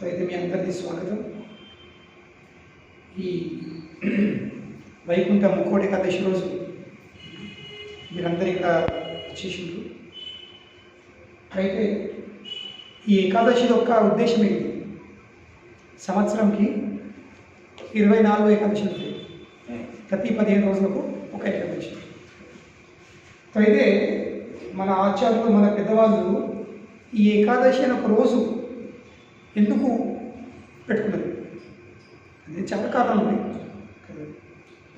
అయితే మీ అందరికీ స్వాగతం. ఈ వైకుంఠ ముక్కోటి ఏకాదశి రోజు మీరందరూ ఇక్కడ వచ్చేసిండ్రు. అయితే ఈ ఏకాదశి యొక్క ఉద్దేశం ఏంటి? సంవత్సరంకి 24 ఏకాదశి ఉంటాయి. ప్రతి 15 రోజులకు ఒక ఏకాదశి. అయితే మన ఆచార్యులు, మన పెద్దవాళ్ళు ఈ ఏకాదశి అని ఒక రోజు ఎందుకు పెట్టుకున్నారు? అది చాలా కారణాలు ఉన్నాయి.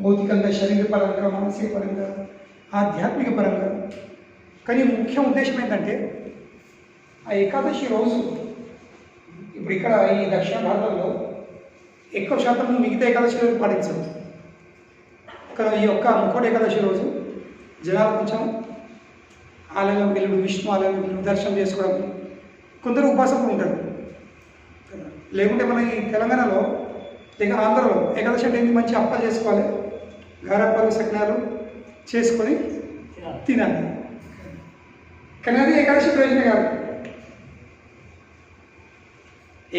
భౌతికంగా, శరీరపరంగా, మానసిక పరంగా, ఆధ్యాత్మిక పరంగా. కానీ ముఖ్య ఉద్దేశం ఏంటంటే ఆ ఏకాదశి రోజు ఇప్పుడు ఇక్కడ ఈ దక్షిణ భారతంలో ఎక్కువ శాతం మిగతా ఏకాదశి రోజు పాటించరు. ఇక్కడ ఈ యొక్క ముక్కోటి ఏకాదశి రోజు జనాలు కొంచెం ఆలయం వెళ్ళి విష్ణు ఆలయం దర్శనం చేసుకోవడం, కొందరు ఉపాసం కూడా ఉంటారు. లేకుంటే మన ఈ తెలంగాణలో లేక ఆంధ్రలో ఏకాదశి అంటే మంచి అప్పాలు చేసుకోవాలి, గారప్పాలు, సకినాలు చేసుకొని తినాలి. కానీ అది ఏకాదశి ప్రయోజనం కాదు.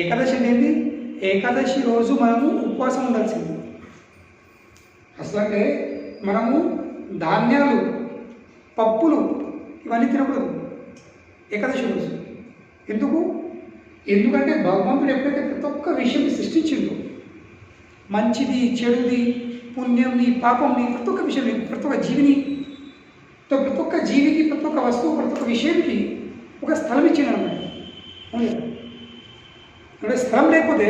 ఏకాదశి అంటే ఏంటి? ఏకాదశి రోజు మనము ఉపవాసం ఉండాల్సింది. అసలు అంటే మనము ధాన్యాలు, పప్పులు ఇవన్నీ తినకూడదు ఏకాదశి రోజు. ఎందుకంటే భగవంతుడు ఎప్పుడైతే ప్రతి ఒక్క విషయం సృష్టించిందో, మంచిది, చెడుది, పుణ్యంని, పాపంని, ప్రతి ఒక్క విషయాన్ని, ప్రతి ఒక్క జీవిని, ప్రతి ఒక్క జీవికి, ప్రతి ఒక్క వస్తువు, ప్రతి ఒక్క విషయానికి ఒక స్థలం ఇచ్చింది అన్నమాట. అవును. అంటే స్థలం లేకపోతే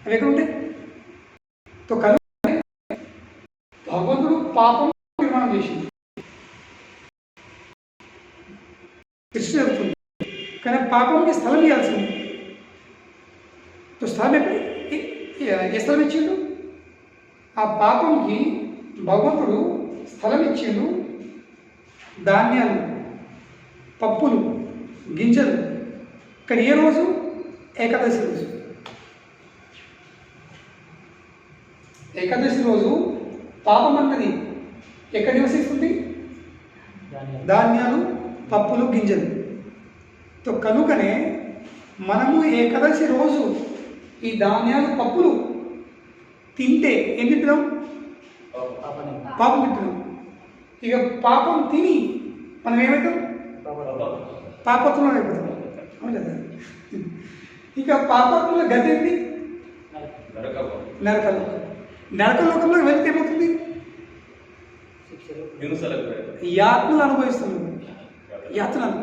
అవి ఎక్కడ ఉంటాయి? భగవంతుడు పాపం నిర్మాణం చేసింది, సృష్టి జరుగుతుంది. కానీ పాపంకి స్థలం ఇవ్వాల్సింది. స్థలం ఏ స్థలం ఇచ్చిండు? ఆ పాపంకి భగవంతుడు స్థలం ఇచ్చిండు. ధాన్యాలు, పప్పులు, గింజలు. కానీ ఏ రోజు? ఏకాదశి రోజు. ఏకాదశి రోజు పాపం అన్నది ఎక్కడ నివసిస్తుంది? ధాన్యాలు, పప్పులు, గింజలు. కనుకనే మనము ఏకాదశి రోజు ఈ ధాన్యాలు, పప్పులు తింటే ఏం తింటున్నాం? పాపం తింటున్నాం. ఇక పాపం తిని మనం ఏమవుతాం? పాపత్వం అయిపోతాం. అవును కదా? ఇక పాపత్వంలో గతి ఏంటి? నరకలోకం. నరకలోకంలో వెళ్తే ఏమవుతుంది? యాత్నలు అనుభవిస్తున్నాం. యాత్నలు.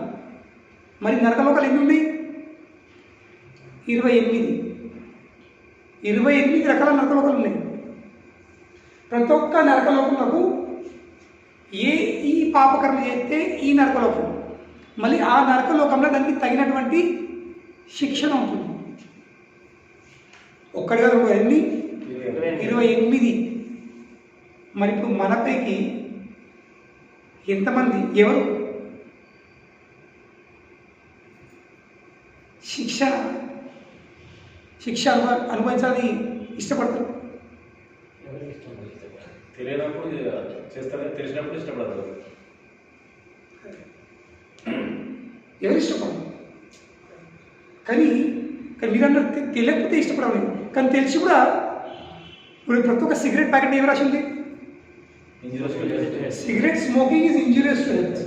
మరి నరకలోకాలు ఎన్ని ఉన్నాయి? 28 రకాల నరకలోకాలు ఉన్నాయి. ప్రతి ఒక్క నరకలోకంలో ఈ పాపకర్మ చేస్తే ఈ నరకలోకం, మళ్ళీ ఆ నరకలోకంలో దానికి తగినటువంటి శిక్షణ ఉంటుంది. ఒక్కడి కాదు, ఎన్ని? 28. మరి ఇప్పుడు మనపైకి ఎంతమంది, ఎవరు శిక్ష అనుభవించాలని ఇష్టపడతారు? తెలియనప్పుడు చేస్తారు, తెలిసినప్పుడు ఇష్టపడతారు. ఎవరు ఇష్టపడరు? కానీ మీరన్నారు తెలియకపోతే ఇష్టపడాలి. కానీ తెలిసి కూడా ఇప్పుడు ప్రతి ఒక్క సిగరెట్ ప్యాకెట్ ఏం రాసింది? Cigarette smoking is injurious to health.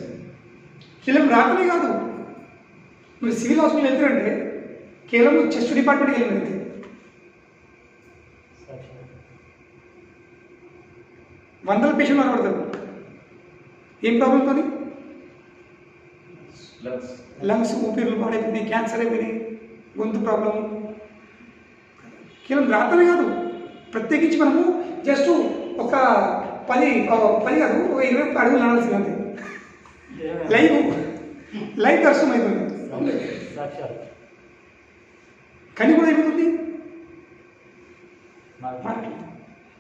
కేవలం రాకనే కాదు, మీరు సివిల్ హాస్పిటల్ వెళ్తారంటే కేవలం చెస్ట్ డిపార్ట్మెంట్కి వెళ్ళినట్టు వందల పేషెంట్లు కనబడతారు. ఏం ప్రాబ్లంతో? లంగ్స్, ఊపిరిలు పాడైపోయినాయి, క్యాన్సర్ అయిపోయినాయి, గొంతు ప్రాబ్లము. కేవలం రాత్రమే కాదు, ప్రత్యేకించి మనము జస్ట్ ఒక 10 కాదు, ఒక 20 అడుగులు నడాల్సింది అంతే. లైవ్ దర్శనం అవుతుంది. కానీ కూడా ఏమవుతుంది?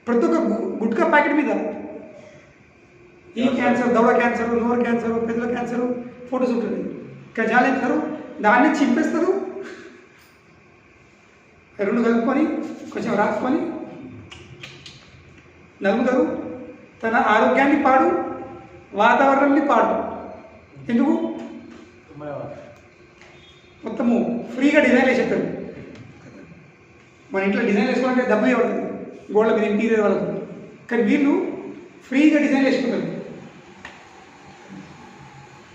ప్రతి ఒక్క గుట్కా ప్యాకెట్ మీద ఈ క్యాన్సర్, దవడ క్యాన్సర్, నోరు క్యాన్సర్, పెద్దల క్యాన్సర్ ఫోటోస్ ఉంటుంది. గజాలు ఎత్తారు, దాన్ని చింపేస్తారు, 2 కలుపుకొని కొంచెం రాసుకొని నలుగుతారు. తన ఆరోగ్యాన్ని పాడు, వాతావరణాన్ని పాడు. ఎందుకు? మొత్తము ఫ్రీగా డిజైన్ వేసి చెప్తారు. మన ఇంట్లో డిజైన్ వేసుకోవాలంటే డబ్బులు ఇవ్వదు గోళ్ళ మీద ఇంటీరియర్ వాళ్ళకు. కానీ వీళ్ళు ఫ్రీగా డిజైన్ వేసుకుంటారు.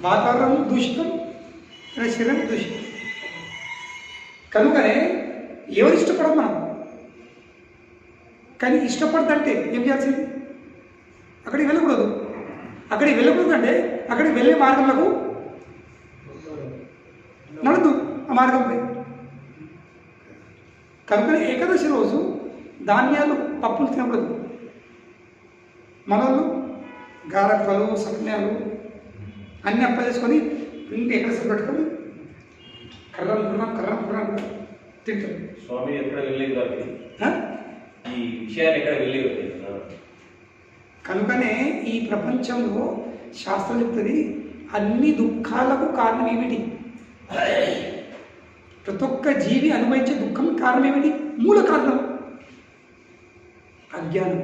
వాతావరణం దూషితం, శరీరం దూషితం. కనుకనే ఎవరు ఇష్టపడదు మనం. కానీ ఇష్టపడదంటే ఏం చేయాల్సింది? అక్కడికి వెళ్ళకూడదు. అక్కడికి వెళ్ళకూడదు అంటే అక్కడికి వెళ్ళే మార్గంలో నడదు ఆ మార్గంపై. కనుక ఏకాదశి రోజు ధాన్యాలు పప్పులు తినకూడదు. మనోళ్ళు గారప్పలు సత్యాలు అన్నీ అప్ప చేసుకొని అన్ని ఏకాదశి పెట్టుకొని కర్రం తింటారు. స్వామి ఎక్కడ వెళ్ళేది కాదు ఈ విషయాలు ఎక్కడ వెళ్ళేవి. కనుకనే ఈ ప్రపంచంలో శాస్త్రం చెప్తుంది అన్ని దుఃఖాలకు కారణం ఏమిటి? ప్రతి ఒక్క జీవి అనుభవించే దుఃఖం కారణం ఏమిటి? మూల కారణం అజ్ఞానం.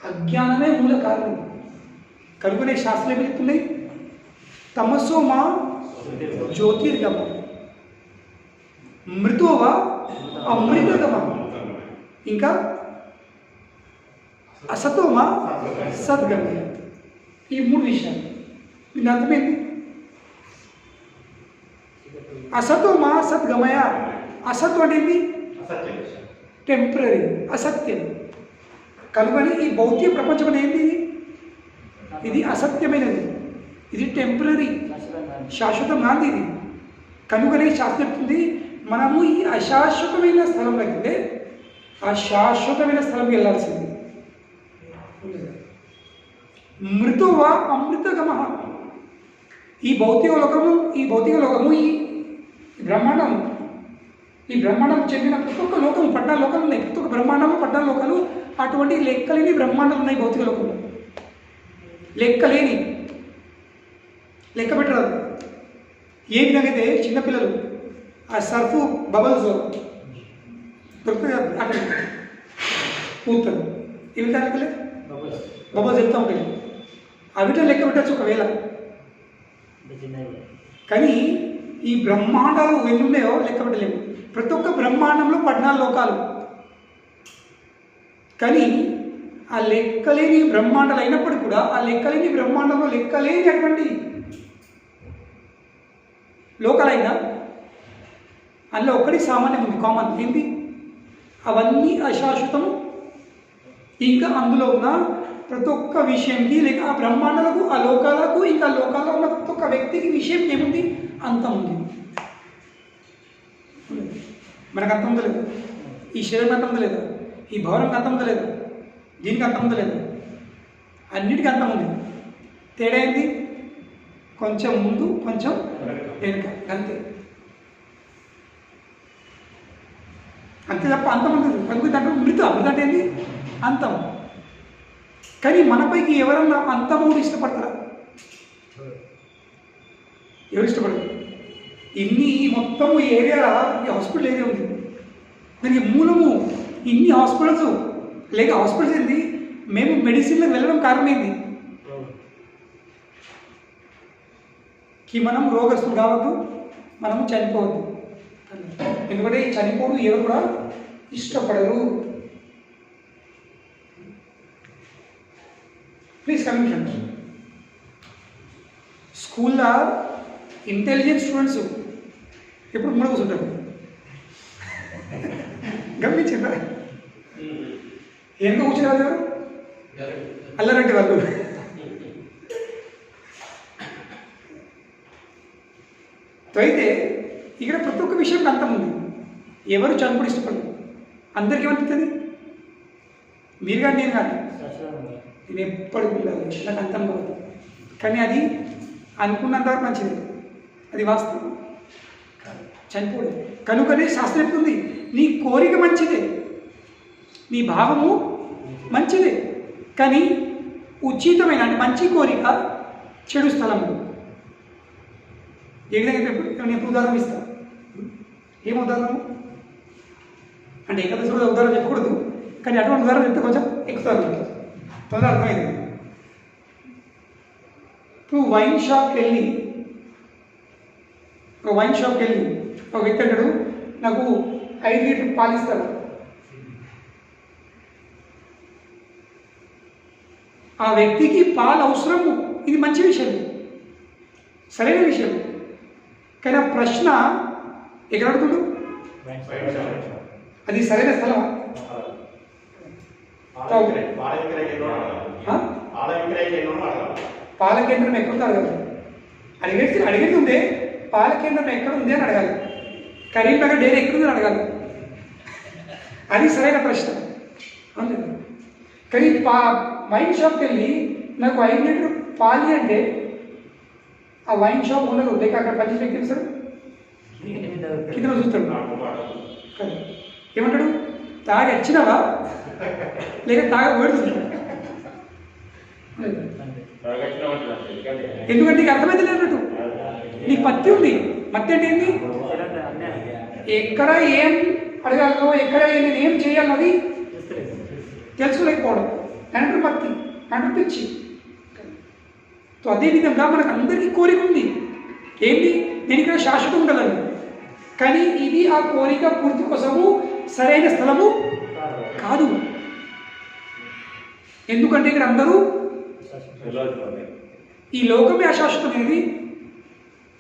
అజ్ఞానమే మూల కారణం. కనుకనే శాస్త్రం ఏమి చెప్తున్నాయి? తమస్సో మా జ్యోతిర్గమ, మృతోవా అమృతగమ, ఇంకా అసతోమా సద్గమయ. ఈ మూడు విషయాలు దీని అర్థమైంది. అసతోమా సద్గమయ. అసత్ అనేది టెంపరీ, అసత్యం. కనుకని ఈ భౌతిక ప్రపంచం అనేది ఇది అసత్యమైనది, ఇది టెంపరీ, శాశ్వతం కాదు ఇది. కనుకనే శాస్త్రం చెప్తుంది మనము ఈ అశాశ్వతమైన స్థలంలో వెళ్తే ఆ శాశ్వతమైన స్థలంకి వెళ్ళాల్సింది. మృతువా అమృతగమ. ఈ భౌతిక లోకము ఈ బ్రహ్మాండం, ఈ బ్రహ్మాండం చెందిన ప్రతి ఒక్క లోకం 14 లోకాలు ఉన్నాయి. ప్రతి ఒక్క బ్రహ్మాండము 14 లోకాలు. అటువంటి లెక్కలేని బ్రహ్మాండాలు ఉన్నాయి భౌతిక లోకంలో. లెక్కలేని, లెక్క పెట్టరాదు. ఏ విధంగా అయితే చిన్నపిల్లలు ఆ సర్ఫ్ బబల్స్ దొరుకుతుంది అక్కడ పూర్తారు. ఏ విధంగా లెక్కలే బబల్స్ వెళ్తూ ఉంటాయి. అవిట లెక్క పెట్టచ్చు ఒకవేళ. కానీ ఈ బ్రహ్మాండాలు ఎన్ని ఉన్నాయో లెక్క పెట్టలేము. ప్రతి ఒక్క బ్రహ్మాండంలో 14 లోకాలు. కానీ ఆ లెక్కలేని బ్రహ్మాండాలు అయినప్పటికీ కూడా ఆ లెక్కలేని బ్రహ్మాండంలో లెక్కలేని అటువంటి లోకాలైనా అందులో ఒక్కటి సామాన్యం ఉంది, కామన్. ఏంటి? అవన్నీ అశాశ్వతము. ఇంకా అందులో ఉన్న ప్రతి ఒక్క విషయంకి లేక ఆ బ్రహ్మాండాలకు, ఆ లోకాలకు, ఇంకా లోకాల్లో ఉన్న ప్రతి ఒక్క వ్యక్తికి విషయం ఏముంది? అంతం ఉంది. మనకు అంతం ఉందా లేదా? ఈ శరీరం అంతం ఉందా లేదా? ఈ భవనంకి అంతం ఉందా లేదా? దీనికి అంతం ఉందా లేదా? అన్నిటికీ అంతం ఉంది. తేడా ఏంటి? కొంచెం ముందు కొంచెం వెనుక, అంతే. అంతే తప్ప అంతం ఉంటుంది. కనుక దాంట్లో మృత అంటే ఏంటి? అంతం. కానీ మనపైకి ఎవరన్నా అంతము ఇష్టపడతారా? ఎవరు ఇష్టపడరు? ఇన్ని మొత్తము ఏరియా, ఈ హాస్పిటల్ ఏరియా ఉంది, దానికి మూలము ఇన్ని హాస్పిటల్స్. లేక హాస్పిటల్స్ ఏంటి? మేము మెడిసిన్లకు వెళ్ళడం కారణమైంది కి మనం రోగస్తులు కావద్దు, మనము చనిపోవద్దు. ఎందుకంటే ఈ చనిపోవడం ఎవరు కూడా ఇష్టపడరు. Please commission. స్కూల్లో ఇంటెలిజెంట్ స్టూడెంట్స్ ఎప్పుడు మూడు కూర్చుంటారు. గమనించారా? ఎందుకు కూర్చునేవాళ్ళు? అల్లరంటి వాళ్ళు. అయితే ఇక్కడ ప్రతి ఒక్క విషయం అంతం ఉంది. ఎవరు చనుకుడు ఇష్టపడరు. అందరికీ ఏమనిపిస్తుంది? మీరు కానీ నేను కానీ నేను ఎప్పటికి ఉండాలి, నాకు అంతం కాదు. కానీ అది అనుకున్నంతవరకు మంచిది, అది వాస్తవం చనిపోవడం. కనుకనే శాస్త్రం చెప్తుంది నీ కోరిక మంచిదే, నీ భావము మంచిదే, కానీ ఉచితమైన అంటే మంచి కోరిక చెడు స్థలంలో. ఏ విధంగా నేను ఎప్పుడు ఉదాహరణ ఇస్తాను? ఏం ఉదాహరణ అంటే ఏకాదశి కూడా ఉదాహరణ చెప్పకూడదు, కానీ అటువంటి ఉదాహరణ చెప్తే కొంచెం ఎక్కుతారు, తొందర అర్థమైంది. ఇప్పుడు వైన్ షాప్కి వెళ్ళి ఒక వైన్ షాప్కి వెళ్ళి ఒక వ్యక్తి అంటాడు, నాకు 5 లీటర్ పాలు ఇస్తారు. ఆ వ్యక్తికి పాలు అవసరము, ఇది మంచి విషయం, సరైన విషయం. కానీ ఆ ప్రశ్న ఎక్కడ అడుగుతుండు? అది సరైన స్థలం? పాల కేంద్రం ఎక్కడుందో అడగాలి. అడిగేది ఉందే పాల కేంద్రం ఎక్కడ ఉంది అని అడగాలి. కరీంనగర్ డైరీ ఎక్కడుంది అని అడగాలి. అది సరైన ప్రశ్న అంతే. కానీ వైన్ షాప్కి వెళ్ళి నాకు 5 లీటర్ పాలి అంటే ఆ వైన్ షాప్ ఉండదు, లేక అక్కడ పనిచేసే వ్యక్తి సార్ కింద చూస్తాడు కదా, ఏమంటాడు? తాగి వచ్చినావా లేక తాగబడుతుంది? ఎందుకంటే నీకు అర్థమైతే లేదు అన్నట్టు. నీకు మత్తి ఉంది. మత్తి అంటే ఏంటి? ఎక్కడ ఏం అడగాలో, ఎక్కడ నేను ఏం చేయాలన్నది తెలుసుకోలేకపోవడం అంటే మత్తి, అంటే పిచ్చి. సో అదేవిధంగా మనకు అందరికీ కోరిక ఉంది. ఏంటి? నేను ఇక్కడ శాశ్వతం ఉండాలని. కానీ ఇది ఆ కోరిక పూర్తి కోసము సరైన స్థలము కాదు. ఎందుకంటే ఇక్కడ అందరూ ఈ లోకమే అశాశ్వతమైనది.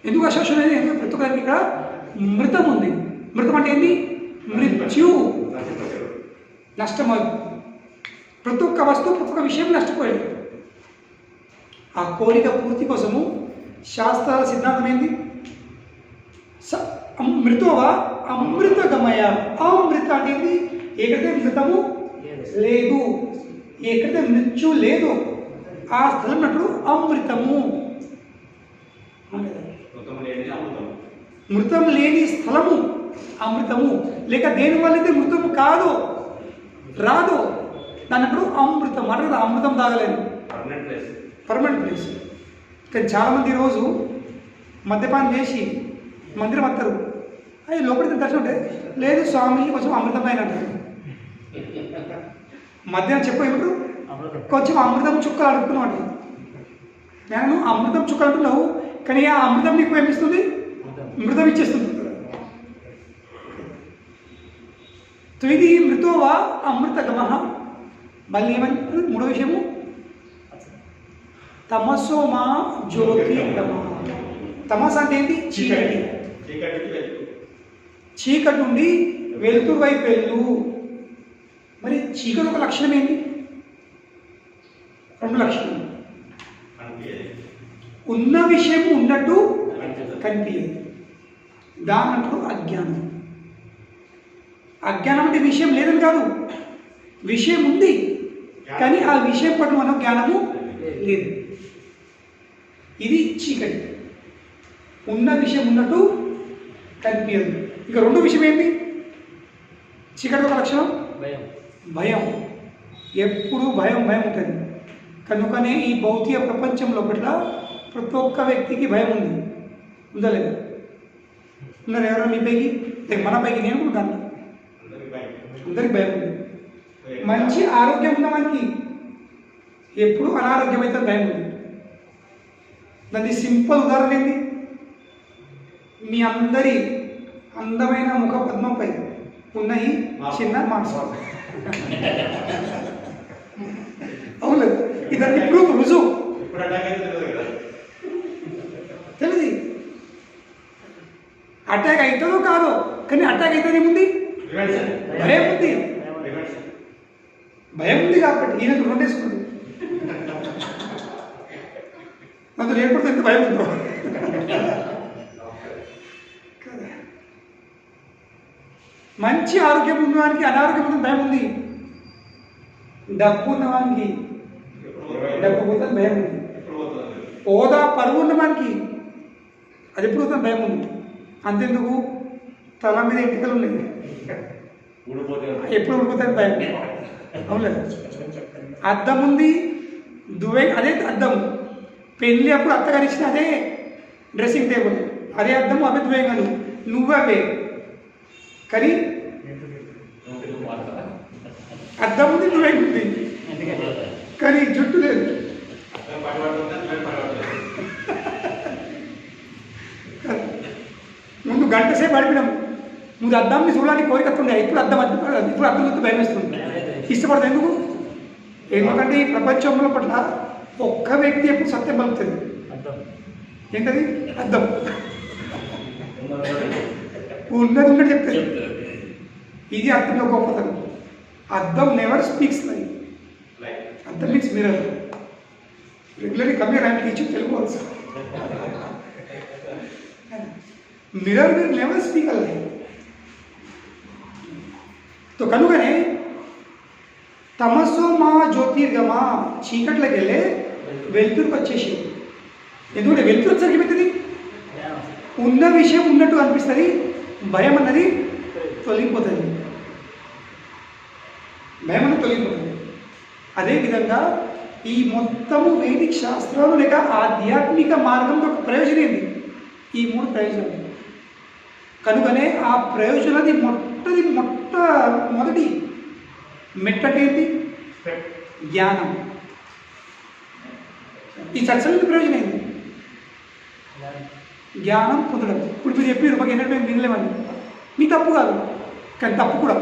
ఎందుకు అశాశ్వతమైనది? ఎందుకంటే ప్రతి ఒక్కరికి ఇక్కడ మృతం ఉంది. మృతం అంటే ఏంటి? మృత్యు, నష్టం. ప్రతి ఒక్క వస్తువు, ప్రతి ఒక్క విషయం నష్టపోయేది. ఆ కోరిక పూర్తి కోసము శాస్త్రాల సిద్ధాంతం ఏంది? మృతోవా అమృతగమయ. అమృత అంటే ఏంటి? ఎక్కడైతే మృతము లేదు, ఎక్కడైతే మృత్యు లేదు ఆ స్థలం అన్నట్లు అమృతము. మృతం లేని స్థలము అమృతము. లేక దేని వల్ల అయితే మృతము కాదు, రాదు, దాన్నప్పుడు అమృతం అంటే కదా. అమృతం తాగలేదు, పర్మనెంట్ ప్లేస్. కానీ చాలామంది ఈరోజు మద్యపానం చేసి మందిరం వస్తారు. అవి లోపలికి దర్శనం ఉంటే లేదు స్వామి కొంచెం అమృతం పైన అంటారు. మధ్యాహ్నం చెప్పు ఏమిటో కొంచెం అమృతం చుక్కలు అడుగుతున్నావు అంటారు. నేను అమృతం చుక్కలు అంటున్నావు, కానీ ఆ అమృతం నీకు ఏమిస్తుంది? మృతం ఇచ్చేస్తుంది. ఇది మృతోవా అమృతగమ. మళ్ళీ ఏమని మూడో విషయము తమసోమా జ్యోతిర్గమ. తమస అంటే ఏంటి? చీకటి. చీకటి నుండి వెలుతురు వైపు వెళ్ళు. మరి చీకటి ఒక లక్షణం ఏంటి? 2 లక్షణం. ఉన్న విషయం ఉన్నట్టు కనిపించదు. దానంటూ అజ్ఞానం. అజ్ఞానం అంటే విషయం లేదని కాదు, విషయం ఉంది కానీ ఆ విషయం పట్ల మనం జ్ఞానము లేదు. ఇది చీకటి. ఉన్న విషయం ఉన్నట్టు కనిపించదు. ఇక రెండో విషయం ఏంటి? చీకటి ఒక లక్షణం భయం. ఎప్పుడు భయం ఉంటుంది. కనుకనే ఈ భౌతిక ప్రపంచంలో పట్ల ప్రతి ఒక్క వ్యక్తికి భయం ఉంది. ఉందా లేదా? ఉన్నారు ఎవరో మీ పైకి, మన పైకి, నేను కూడా దాన్ని అందరికి భయం ఉంది. మంచి ఆరోగ్యం ఉన్న మనకి ఎప్పుడు అనారోగ్యం అయితే భయం ఉంది. దాన్ని సింపుల్ ఉదాహరణ ఏంటి? మీ అందరి అందమైన ముఖ పద్మంపై ఉన్నాయి చిన్న మాంసాలు. అవును, ఇదన్నీ ప్రూఫ్, రుజువు. తెలియదు అటాక్ అవుతుందో కాదో, కానీ అటాక్ అయితే ఏముంది? భయం ఉంది. భయం ఉంది కాబట్టి ఈయనకు 2 వేసుకుంది. అందులో ఏర్పడితే ఎంత భయం ఉందో. మంచి ఆరోగ్యం ఉన్నవానికి అనారోగ్యం ఉన్న భయం ఉంది. డబ్బు ఉన్నవానికి డబ్బు పోతుంది భయం ఉంది. హోదా పరువు ఉన్నవానికి అది ఎప్పుడు పోతుంది భయం ఉంది. అంతెందుకు తల మీద ఎంటికలు ఉన్నాయి, ఎప్పుడు ఊడిపోతుంది భయం. అవునులేదు. అద్దం ఉంది, దువే అదే అద్దం. పెళ్ళి అప్పుడు అత్తగారు ఇచ్చిన అదే డ్రెస్సింగ్ టేబుల్, అదే అద్దం, అవే దువేగాను, నువ్వే. కానీ అద్దం ఉంది, దువే ఉంది, కానీ జుట్టు లేదు. గంట సేపు గడిపినాము. ముందు అద్దాన్ని చూడాలని కోరికత్తుండే, ఇప్పుడు అద్దం చూస్తే భయం వేస్తుంది. ఇష్టపడదు ఎందుకు? ఎందుకంటే ఈ ప్రపంచంలో పట్ల ఒక్క వ్యక్తి ఎప్పుడు సత్యం పలుకుతుంది. ఏంటది? అద్దం. ఉన్నది ఉన్నట్టు చెప్తుంది. ఇది అర్థంలో గొప్పతనం. అద్దం నెవర్ స్పీక్స్ లైక్. అద్దం means mirror. Regularly come here, I am teaching Telugu also. Mirror will never speak a like. తో కనుకనే తమస్సు మా జ్యోతిర్గమ, చీకట్లోకి వెళ్ళే వెలుతురుకు వచ్చేసి. ఎందుకంటే వెలుతురు వచ్చరికి పెద్దది ఉన్న విషయం ఉన్నట్టు అనిపిస్తుంది, భయం అన్నది తొలగిపోతుంది. భయం అన్నది తొలగిపోతుంది. అదేవిధంగా ఈ మొత్తము వైదిక శాస్త్రాలు లేక ఆధ్యాత్మిక మార్గంలో ఒక ప్రయోజనం ఏంటి? ఈ 3 ప్రయోజనాలు. కనుకనే ఆ ప్రయోజనాన్ని మొట్టమొదటి మెట్టటేంటి? జ్ఞానం. ఈ సత్సంగ ప్రయోజనం ఏంటి? జ్ఞానం పొందడం. ఇప్పుడు మీరు చెప్పారు మాకు ఏంటంటే మేము వినలేమని. మీ తప్పు కాదు, కానీ తప్పు కూడా.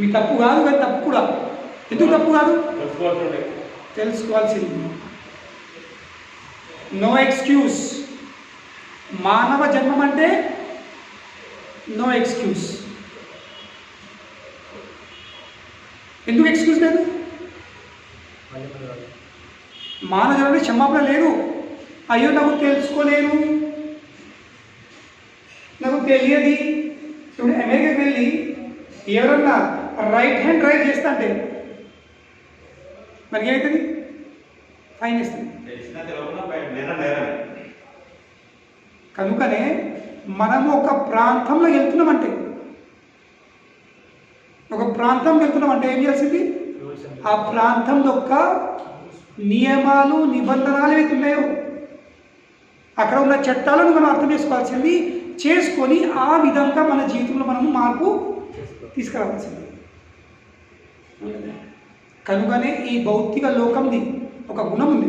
మీ తప్పు కాదు, కానీ తప్పు కూడా. ఎందుకు తప్పు కాదు? తెలుసుకోవాల్సింది. No excuse. మానవ జన్మం అంటే నో ఎక్స్క్యూజ్. ఎందుకు ఎక్స్క్యూజ్ లేదు? మానవ జన్మలో క్షమాపణ లేదు. అయ్యో నాకు తెలుసుకోలేను, నాకు తెలియదు. ఇప్పుడు అమెరికాకి వెళ్ళి ఎవరన్నా రైట్ హ్యాండ్ డ్రైవ్ చేస్తా అంటే మరి ఏమవుతుంది? ఫైన్ వేస్తుంది. కనుకనే మనము ఒక ప్రాంతంలో వెళ్తున్నామంటే ఏం చేయాల్సింది? ఆ ప్రాంతం యొక్క నియమాలు నిబంధనలు ఏవైతే ఉన్నాయో అక్కడ ఉన్న చట్టాలను మనం అర్థం చేసుకోవాల్సింది, చేసుకొని ఆ విధంగా మన జీవితంలో మనము మార్పు తీసుకురావాల్సింది. కనుకనే ఈ భౌతిక లోకంది ఒక గుణం ఉంది.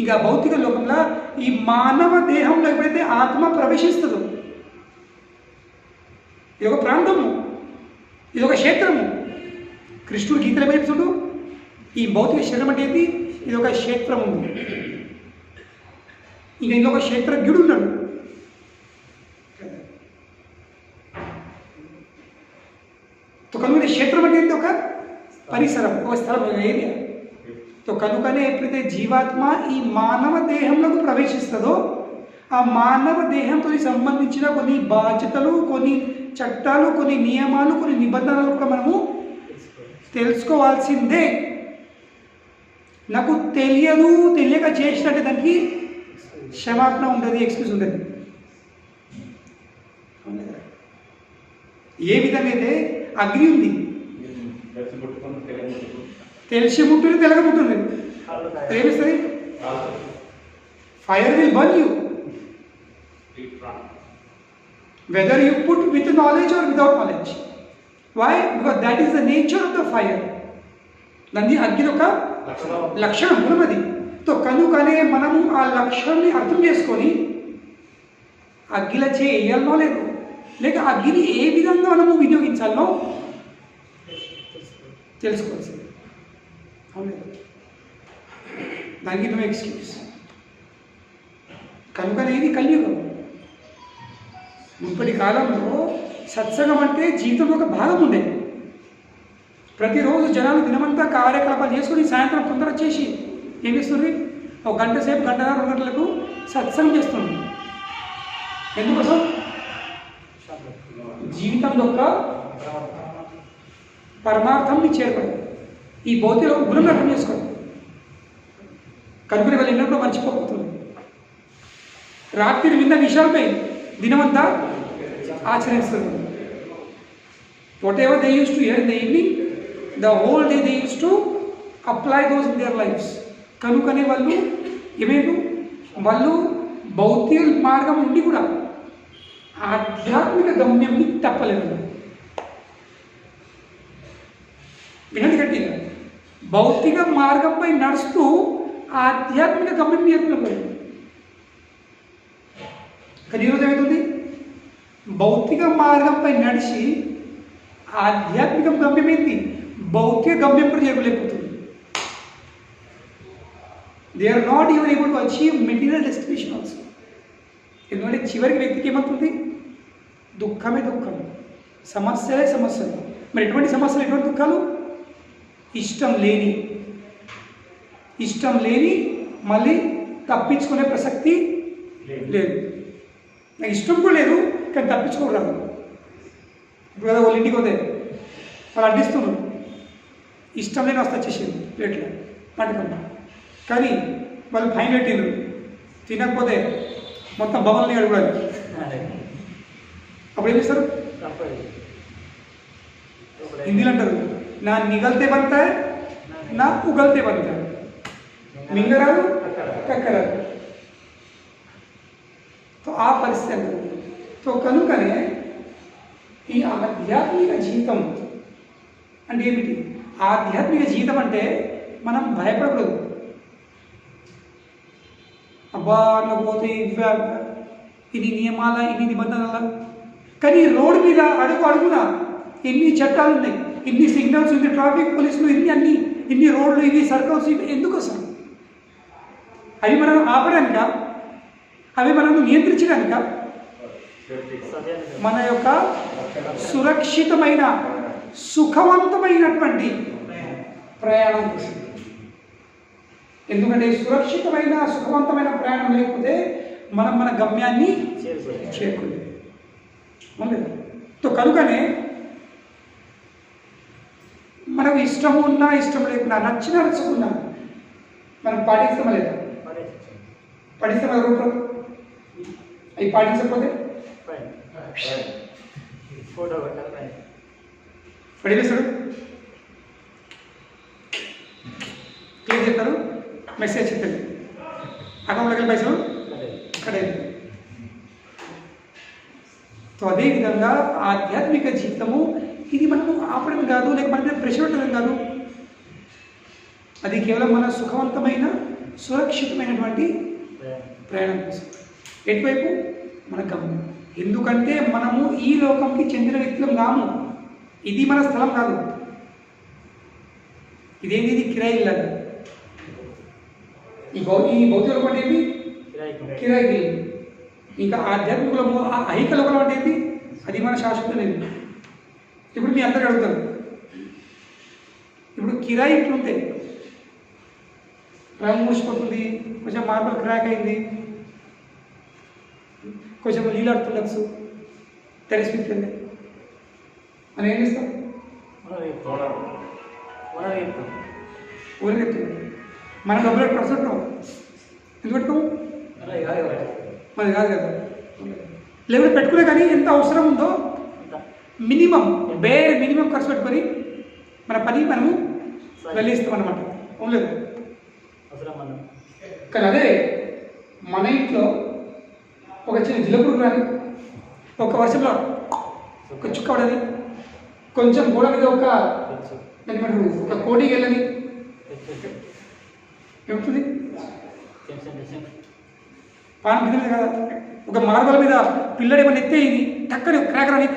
ఇంకా భౌతిక లోకంలో ఈ మానవ దేహంలో ఎప్పుడైతే ఆత్మ ప్రవేశిస్తుందో, ఇది ఒక ప్రాంతము, ఇది ఒక క్షేత్రము. కృష్ణుడు గీతల మీద చూడు, ఈ భౌతిక శరీరం అంటే ఏంటి? ఇది ఒక క్షేత్రం ఉంది. ఇంకా ఇంకొక క్షేత్రజ్ఞుడు ఉన్నాడు. కనుక క్షేత్రం అంటే ఏంటి? ఒక పరిసరం, ఒక స్థలం, ఒక ఏరియా. కనుకనే ఎప్పుడైతే జీవాత్మ ఈ మానవ దేహంలోకి ప్రవేశిస్తుందో ఆ మానవ దేహంతో సంబంధించిన కొన్ని బాధ్యతలు, కొన్ని చట్టాలు, కొన్ని నియమాలు, కొన్ని నిబంధనలు కూడా మనము తెలుసుకోవాల్సిందే. నాకు తెలియక చేసినట్టే దానికి క్షమాపణ ఉంటుంది, ఎక్స్క్యూజ్ ఉంటుంది. ఏ విధంగా అయితే అగ్ని ఉంది, తెలిసి ముట్టుంది, తెలగ ముట్టుంది, ఏమిస్తుంది? Fire will burn you whether you put with knowledge or without knowledge. Why? Because that is the nature of the fire. దాన్ని అగ్ని ఒక లక్షణం, గుణమది. కనుకనే మనము ఆ లక్ష్యాన్ని అర్థం చేసుకొని అగ్గిల చేయాలనో లేదు, లేక అగ్గిని ఏ విధంగా మనము వినియోగించాలనో తెలుసుకోవాల్సింది. అవును, దానికి నో ఎక్స్క్యూజ్. కనుకనే ఇది కలియుగం. మునుపటి కాలంలో సత్సంగం అంటే జీవితంలో ఒక భాగం ఉండేది. ప్రతిరోజు జనాలు దినమంతా కార్యకలాపాలు చేసుకుని సాయంత్రం తొందర చేసి ఏం చేస్తుంది? ఒక గంట సేపు, గంట 2 గంటలకు సత్సంగం చేస్తుంది. ఎందుకోసం? జీవితం యొక్క పరమార్థంని చేరుకోండి. ఈ భౌతిక గుణం అర్థం చేసుకోండి. కనుక వాళ్ళు ఎన్నో మర్చిపోతుంది. రాత్రి విన్న విషయాలపై దినమంతా ఆచరిస్తుంది. Whatever they use to hear in the evening, the whole day they use to apply those in their lifes. కనుకనే వాళ్ళు ఏమేమి వాళ్ళు భౌతిక మార్గం ఉండి కూడా ఆధ్యాత్మిక గమ్యంని తప్పలేదు. వినండి గట్టిగా, భౌతిక మార్గంపై నడుస్తూ ఆధ్యాత్మిక గమ్యం నేర్పలేదు. కానీ ఈరోజు ఏమవుతుంది? భౌతిక మార్గంపై నడిచి ఆధ్యాత్మిక గమ్యం ఏంటి? భౌతిక గమ్యం కూడా చేరుకోలేకపోతుంది. They are not even able to achieve material destination also. ఎందుకంటే చివరికి వ్యక్తికి ఏమవుతుంది? దుఃఖమే దుఃఖం, సమస్యలే సమస్యలు. మరి ఎటువంటి సమస్యలు, ఎటువంటి దుఃఖాలు? ఇష్టం లేని మళ్ళీ తప్పించుకునే ప్రసక్తి లేదు. నాకు ఇష్టం కూడా లేదు, కానీ తప్పించుకోరాదు. ఇప్పుడు కదా వాళ్ళ ఇంటికి పోతే వాళ్ళు అడ్డిస్తున్నారు, ఇష్టం లేని వస్తే వచ్చేసింది ప్లేట్లో వంటకం. కానీ వాళ్ళు ఫైన్ పెట్టిండ్రు, తినకపోతే మొత్తం భవన్లు అడుగురాదు. అప్పుడు ఏం చేస్తారు? హిందీలో అంటారు, నా నిగల్తే బంతాయి, నా ఉగల్తే బంతాయి. మింగరాదు, కక్కరాదు. ఆ పరిస్థితి. కనుకనే ఈ ఆధ్యాత్మిక జీవితం అంటే ఏమిటి? ఆధ్యాత్మిక జీవితం అంటే మనం భయపడకూడదు. అబ్బా అట్లా పోతే ఇన్ని నియమాల, ఇన్ని నిబంధనల. కానీ రోడ్డు మీద అడుగున ఎన్ని చట్టాలు ఉన్నాయి, ఇన్ని సిగ్నల్స్ ఉంది, ట్రాఫిక్ పోలీసులు, ఇన్ని రోడ్లు, ఇన్ని సర్కిల్స్, ఇవి ఎందుకు అసలు? అవి మనం ఆపడానిక? అవి మనం నియంత్రించడానిక? మన యొక్క సురక్షితమైన సుఖవంతమైనటువంటి ప్రయాణం కోసం. ఎందుకంటే సురక్షితమైన సుఖవంతమైన ప్రయాణం లేకపోతే మనం మన గమ్యాన్ని చేరుకోలేదు. కనుకనే మనకు ఇష్టం ఉన్నా ఇష్టం లేకున్నా, నచ్చినా నచ్చకున్నా మనం పాటిస్తామా లేదా? పాటిస్తామా రూపం? అవి పాటించకపోతే పడివేస్తాడు, క్లియర్ చెప్తారు, మెసేజ్ చెప్తారు, అకౌంట్లోకి పైసలు అక్కడే. అదేవిధంగా ఆధ్యాత్మిక జీవితము ఇది మనము ఆపడం కాదు, లేక మన మీద ప్రెషర్ పెట్టడం కాదు. అది కేవలం మన సుఖవంతమైన సురక్షితమైనటువంటి ప్రయాణం కోసం. ఎటువైపు? మన గమ్యం. ఎందుకంటే మనము ఈ లోకంకి చెందిన వ్యక్తులం కాము. ఇది మన స్థలం కాదు. ఇదేంటి? ఇది కిరాయి ఇల్లు. ఈ భౌతిక లోకం అంటే ఏంటి? కిరాయి ఇల్లు. ఇంకా ఆధ్యాత్మిక లోకం, ఐహిక లోకం అంటే ఏంటి? అది మన శాశ్వతమైనది. ఇప్పుడు మీ అందరు అడుగుతారు, ఇప్పుడు కిరాయి ఇంట్లో ఉంటే రంగు మూసిపోతుంది, కొంచెం మార్బల్ క్రాక్ అయింది, కొంచెం నీళ్ళు ఆడుతుండచ్చు, తెలిసిపోతుంది, మనం ఏం చేస్తాం? ఊరి చెప్తుంది. మనం డబ్బులు పర్సెంట్ ఎందుకు పెట్టుకోము? మనది కాదు కదా. లేకపోతే పెట్టుకునే కానీ ఎంత అవసరం ఉందో మినిమం, బేర్ మినిమం ఖర్చు పెట్టుకొని మన పని మనము వెళ్ళిస్తాం అన్నమాట. అవును. కానీ అదే మన ఇంట్లో ఒక చిన్న జిలపురు కానీ, ఒక వర్షంలో ఒక చుక్క పడని, కొంచెం గోడ మీద ఒక కోడికి వెళ్ళని ఏమవుతుంది? పానం కింద కదా. ఒక మార్బల్ మీద పిల్లడు ఏమన్నా ఎత్తే ఇది టక్కని క్రాక్ రాని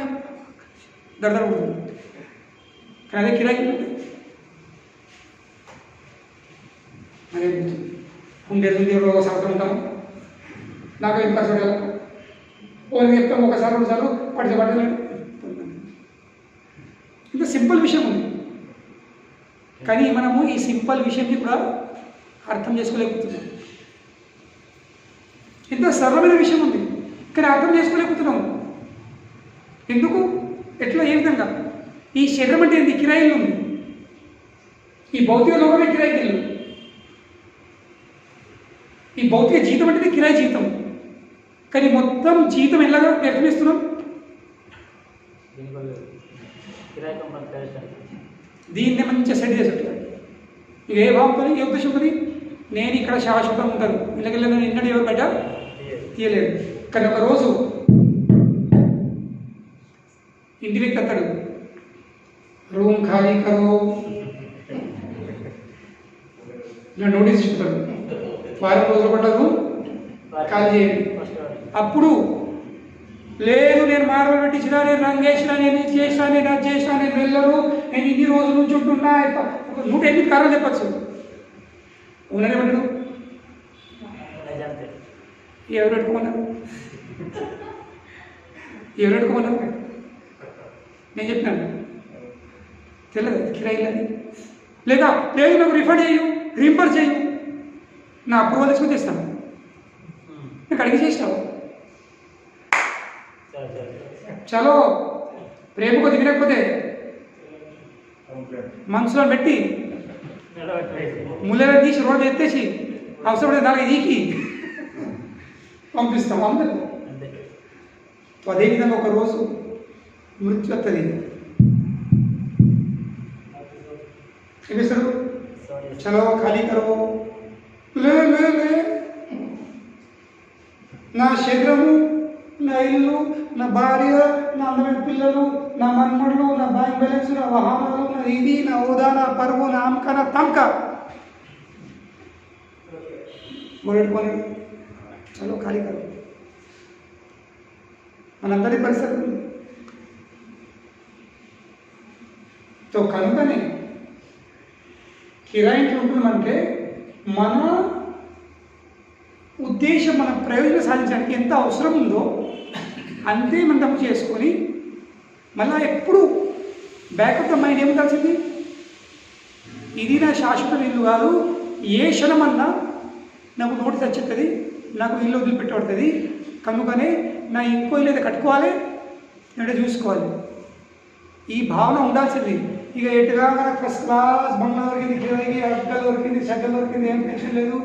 దడదడ ఉంటుంది. కానీ అదే కిరాయి అదే ఉండేది ఒక సంవత్సరం ఉంటాము, నాకు ఎంత చూడాలి, ఓన్లీ చెప్తాం ఒకసారి 2 సార్లు పట్టలేదు. ఇంత సింపుల్ విషయం ఉంది, కానీ మనము ఈ సింపుల్ విషయాన్ని కూడా అర్థం చేసుకోలేకపోతున్నాం. ఇంత సరళమైన విషయం ఉంది, కానీ అర్థం చేసుకోలేకపోతున్నాము. ఎందుకు? ఎట్లా? ఏ విధంగా? ఈ శరీరం అంటే ఏంటి? కిరాయిలు ఉంది. ఈ భౌతిక లోకమే కిరాయి ఇల్లు. ఈ భౌతిక జీవితం అంటే కిరాయి జీవితం. కానీ మొత్తం జీవితం ఎలాగా వ్యర్థమిస్తున్నాం? దీన్నే మంచిగా సెట్ చేసేట్టు ఏ భావంతో, ఏ ఉద్దేశంతో? నేను ఇక్కడ శాశ్వతం ఉంటాను, ఇళ్ళకెళ్ళి నేను ఎన్నడూ ఎవరు బయట తీయలేదు. కానీ ఒక రోజు ఇంటి వ్యక్తి అత్తాడు, రూమ్ ఖాళీ కరో, నోటీస్ ఇస్తాడు, 4 రోజులు పడ్డ రూమ్ ఖాళీ చేయండి. అప్పుడు లేదు నేను మార్బల్ పెట్టించిన, నేను రంగేసిన, నేను ఇది చేసిన, నేను అది చేసిన, నేను వెళ్ళరు, నేను ఇన్ని రోజుల నుంచి ఉంటున్నా, 108 కారణాలు చెప్పచ్చు. ఉన్నదే పెట్టడు. ఎవరు పెట్టుకోమన్నారు? ఎవరు పెట్టుకోమన్నారు? నేను చెప్పినాను తెలియదు కిరాయిలని. లేదా లేదు నాకు రిఫండ్ చేయు, రీంబర్స్ చేయు, నా అప్రూవల్ తీసుకొని చేస్తాను. నాకు అడిగి చేసినావు చలో. ప్రేమకు దిగినకపోతే మనసులో పెట్టి ముళ్ళ తీసి రోడ్డు ఎత్తేసి అవసరపడే 4 ఈకి పంపిస్తాం అందరూ. అదేవిధంగా ఒకరోజు మృత్యు వస్తుంది. ఏమిస్తారు? చలో ఖాళీ కరో. లే లే లే నా శరీరము, నా ఇల్లు, నా భార్య, నా అందమైన పిల్లలు, నా మన్మడులు, నా బ్యాంక్ బ్యాలెన్స్, నా వాహనాలు, నా ఇది, నా హోదా, నా పరువు, నా అమ్మక, నా తమక మొదలుకొని చలో ఖాళీ కరో. మనందరి పరిస్థితి ఉంది. తో కనుకనే కిరాయించి ఉంటుందంటే మన ఉద్దేశం, మన ప్రయోజనం సాధించడానికి ఎంత అవసరం ఉందో అంతే మనం తప్పు చేసుకొని మళ్ళీ ఎప్పుడు బ్యాకప్ ద మైండ్ ఏమి కలిసింది, ఇది నా శాశ్వత ఇల్లు కాదు, ఏ క్షణమన్నా నాకు నోటీస్ వచ్చేస్తుంది, నాకు ఇల్లు వదిలిపెట్టబడుతుంది, కనుకనే నా ఇంకో ఇల్లు అయితే కట్టుకోవాలి, అంటే చూసుకోవాలి. ఈ భావన ఉండాల్సింది. ఇక ఎటుగా ఫస్ట్ క్లాస్ బంగ్లా దొరికింది, కిరాయికి అడ్డలు దొరికింది, షడ్డలు దొరికింది, ఏం టెన్షన్ లేదు.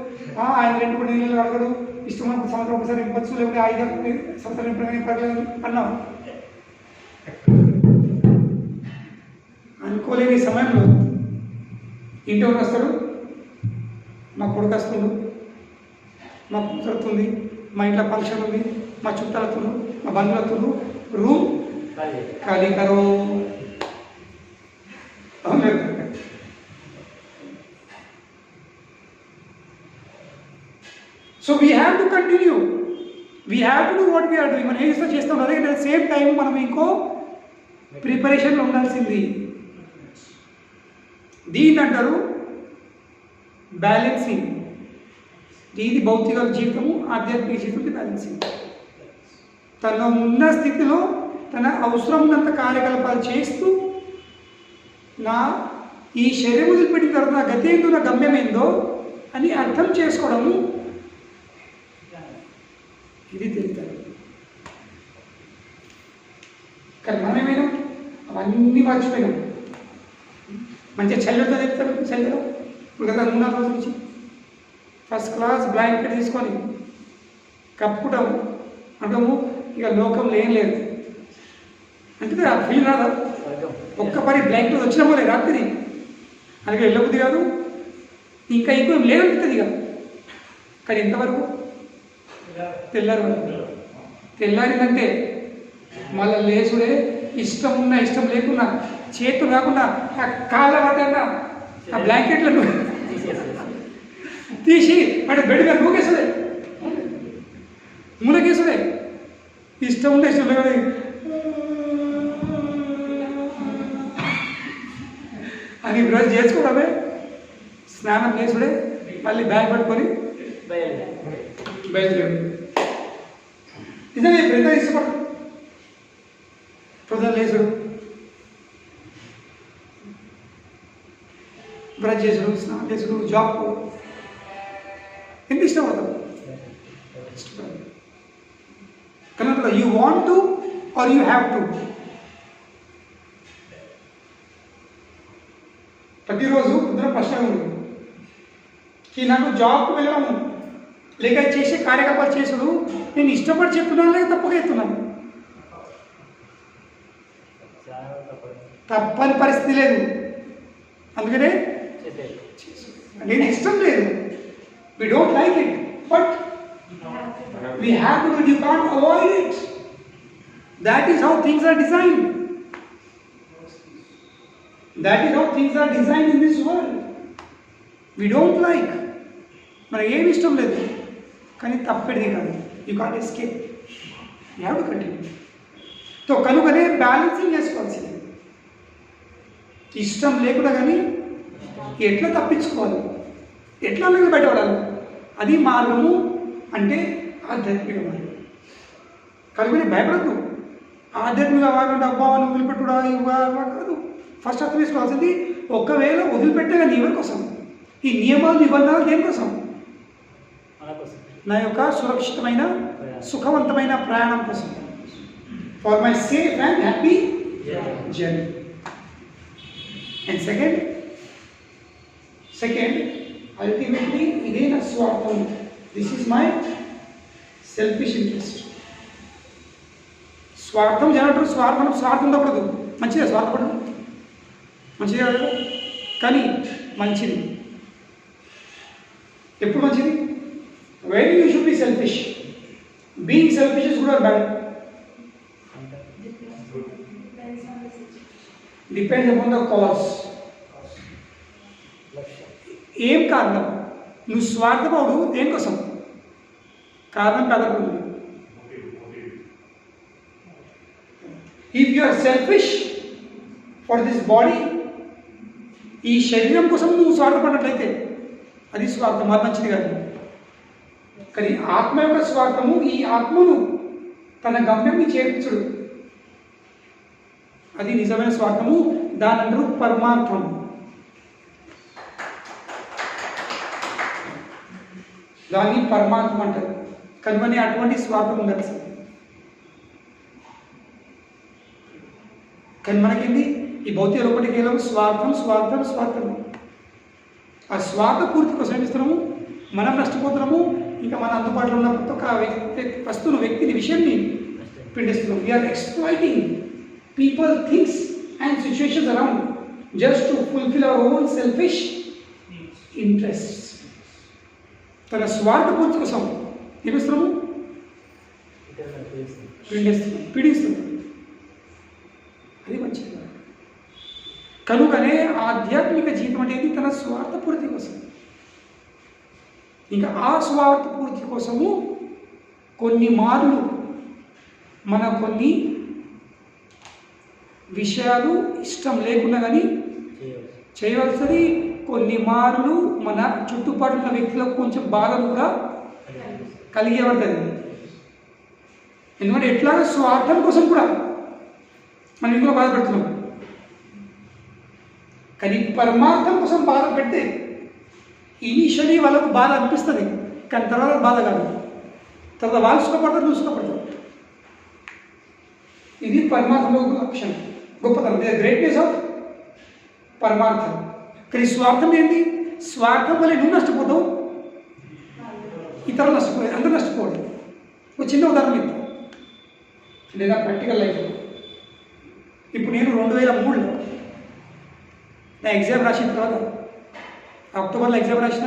ఆయన 2 నెలలు అడగడు, ఇష్టమైన సంవత్సరం ఒకసారి ఇవ్వచ్చు, లేకపోతే 5 సంవత్సరాలు ఇంప్రూవ్ పర్లేదు అన్నాం. అనుకోలేని సమయంలో ఇంటి వాళ్ళు వస్తాడు, మా కొడుకు వస్తుండు, మా కూతురు వస్తుంది, మా ఇంట్లో ఫంక్షన్ ఉంది, మా చుట్టాలు వస్తుండ్రు, మా బంధువులు వస్తుండ్రు, రూమ్ ఖాళీ కరో. So we have to continue. We have to do what we are doing. మనం ఏం చేస్తాం అదే అట్ ద సేమ్ టైం మనం ఇంకో ప్రిపరేషన్లో ఉండాల్సింది. దీన్ని అంటారు బ్యాలెన్సింగ్. ఇది భౌతిక జీవితము, ఆధ్యాత్మిక జీవితం బ్యాలెన్సింగ్. తన ఉన్న స్థితిలో తన అవసరం ఉన్నంత కార్యకలాపాలు చేస్తూ ఈ శరీరం వదిలిపెట్టిన తర్వాత నా గతి ఏందో, నా గమ్యం ఏందో అని అర్థం చేసుకోవడము, ఇది తెలుస్తుంది. కానీ మనమేమైనా అవన్నీ మర్చిపోయినాం. మంచిగా చల్లతో చెప్తారు, చల్లడం ఇప్పుడు కదా 3-4 రోజుల నుంచి ఫస్ట్ క్లాస్ బ్లాంకెట్ తీసుకొని కప్పుకుంటాము అంటాము, ఇక లోకంలో ఏం లేదు అంటే ఆ ఫీల్ రాదా? ఒక్క పని బ్లాంకెట్ వచ్చిన పోలే రాత్రి, అలాగే వెళ్ళబుద్ది కాదు, ఇంకా ఎక్కువ ఏం లేదనిపిస్తుంది ఇక. కానీ ఎంతవరకు తెల్లారి వరకు. తెల్లారిందంటే మళ్ళీ లేచుడే, ఇష్టం ఉన్నా ఇష్టం లేకున్నా, చేతులు కాకుండా ఆ కాళ్ళ పడ్డా ఆ బ్లాంకెట్లను తీసి అంటే బెడ్ మీద మూకేసుడే, మూలకేసుడే. ఇష్టం ఉంటే ఇష్టం లేకుండా అని బ్రష్ చేసుకోవడమే, స్నానం చేసుడే, మళ్ళీ బ్యాగ్ పట్టుకొని బయలుదేరు. నిజంగా ఇప్పుడు ఎంత ఇష్టపడదు. ప్రొద్దున లేచుడు, బ్రష్ చేసుడు, స్నానం చేసుడు, జాబ్ ఎంత ఇష్టపడతావు? ఇష్టపడదు. కనుక you want to are you have to. ప్రతిరోజు పొద్దున ప్రశ్న ఉంది, నాకు జాబ్కు వెళ్ళడము లేక చేసే కార్యకలాపాలు చేసుడు నేను ఇష్టపడి చెప్తున్నాను లేక తప్పగా చెప్తున్నాను? తప్పని పరిస్థితి లేదు, అందుకనే నేను ఇష్టం లేదు, we don't like it, but we have to do it. You can't avoid it. That is how things are designed. That is how things are designed in this world. We don't like. మనకు ఏమి ఇష్టం లేదు, కానీ తప్పేది కాదు. You can't escape. You have to continue. So కనుకనే balancing చేసుకోవాల్సింది. ఇష్టం లేకుండా కానీ ఎట్లా తప్పించుకోవాలి, ఎట్లా అనేది బయటపడాలి, అది మార్గము అంటే ఆధ్యాత్మిక మార్గం. కనుకనే భయపడద్దు. ఆధ్యాత్మిక మార్గం అబ్బా నువ్వు వదిలిపెట్టుడా ఇవ్వ కాదు. ఫస్ట్ అర్థం చేసుకోవాల్సింది, ఒకవేళ వదిలిపెట్టగా నీ ఎవరి కోసం, ఈ నియమాలు నిబంధనలు దేనికోసం, నా యొక్క సురక్షితమైన సుఖవంతమైన ప్రయాణం కోసం, for my safe and happy journey. And second ultimately ఇదే నా స్వార్థం. This is my selfish interest. స్వార్థం జనంటారు, స్వార్థం ఉండకూడదు. మంచిదే స్వార్థపడదు, మంచిదే కదా, కానీ మంచిది ఎప్పుడు మంచిది? When you should be selfish. Being selfish is good or bad? Depends upon the cause. ఏం కారణం? నువ్వు స్వార్థపడు దేనికోసం? కారణం పెదకుండా. If you are selfish for this body, ఈ శరీరం కోసం నువ్వు స్వార్థపడినట్లయితే అది స్వార్థం, అది మంచిది కాదు. కానీ ఆత్మ యొక్క స్వార్థము ఈ ఆత్మను తన గమ్యాన్ని చేర్చుడు, అది నిజమైన స్వార్థము. దాని అందరూ పరమార్థం. దాన్ని పరమాత్మ అంటారు. కనుకని అటువంటి స్వార్థం ఉండదు. కానీ మనకేంది ఈ భౌతిక లోపలికి కేవలం స్వార్థం స్వార్థం స్వార్థం. ఆ స్వార్థ పూర్తి కోసం ఏమిస్తున్నాము, మనం నష్టపోతున్నాము. ఇంకా మన అందుబాటులో ఉన్న ప్రతి ఒక్క వస్తువును, వ్యక్తిని, విషయాన్ని పిండిస్తున్నాం. We are exploiting people, things and situations around just to fulfil our own selfish interest. తన స్వార్థ పూర్తి కోసం ఏమిస్తున్నాము, పీడిస్తున్నాం. అది మంచిది. కనుకనే ఆధ్యాత్మిక జీవితం అనేది తన స్వార్థ పూర్తి కోసం. ఇంకా ఆ స్వార్థ పూర్తి కోసము కొన్ని మార్లు మన కొన్ని విషయాలు ఇష్టం లేకుండా కానీ చేయవలసింది. కొన్ని మార్లు మన చుట్టుపక్కల వ్యక్తులకు కొంచెం బాధ కూడా కలిగేపడుతుంది. ఎందుకంటే ఎట్లాగో స్వార్థం కోసం కూడా మనం ఇంట్లో బాధపడుతున్నాం. కానీ పరమార్థం కోసం బాధ పెడితే ఇనిషియలీ వాళ్ళకు బాధ అనిపిస్తుంది, కానీ తర్వాత బాధ కాదు. తర్వాత వాళ్ళు సుఖపడతారు, నువ్వు సుఖపడతావు. ఇది పరమార్థంలో లక్ష్యం, గొప్పతనం, గ్రేట్నెస్ ఆఫ్ పరమార్థం. కానీ స్వార్థం ఏంటి? స్వార్థం వల్ల నువ్వు నష్టపోతావు, ఇతరులు నష్టపోతావు, అందరూ నష్టపోవడం. ఒక చిన్న ఉదాహరణ ఇద్దాం, లేదా ప్రాక్టికల్ లైఫ్లో. ఇప్పుడు నేను 2003లో నా ఎగ్జామ్ రాసిన తర్వాత, అక్టోబర్లో ఎగ్జామ్ రాసిన,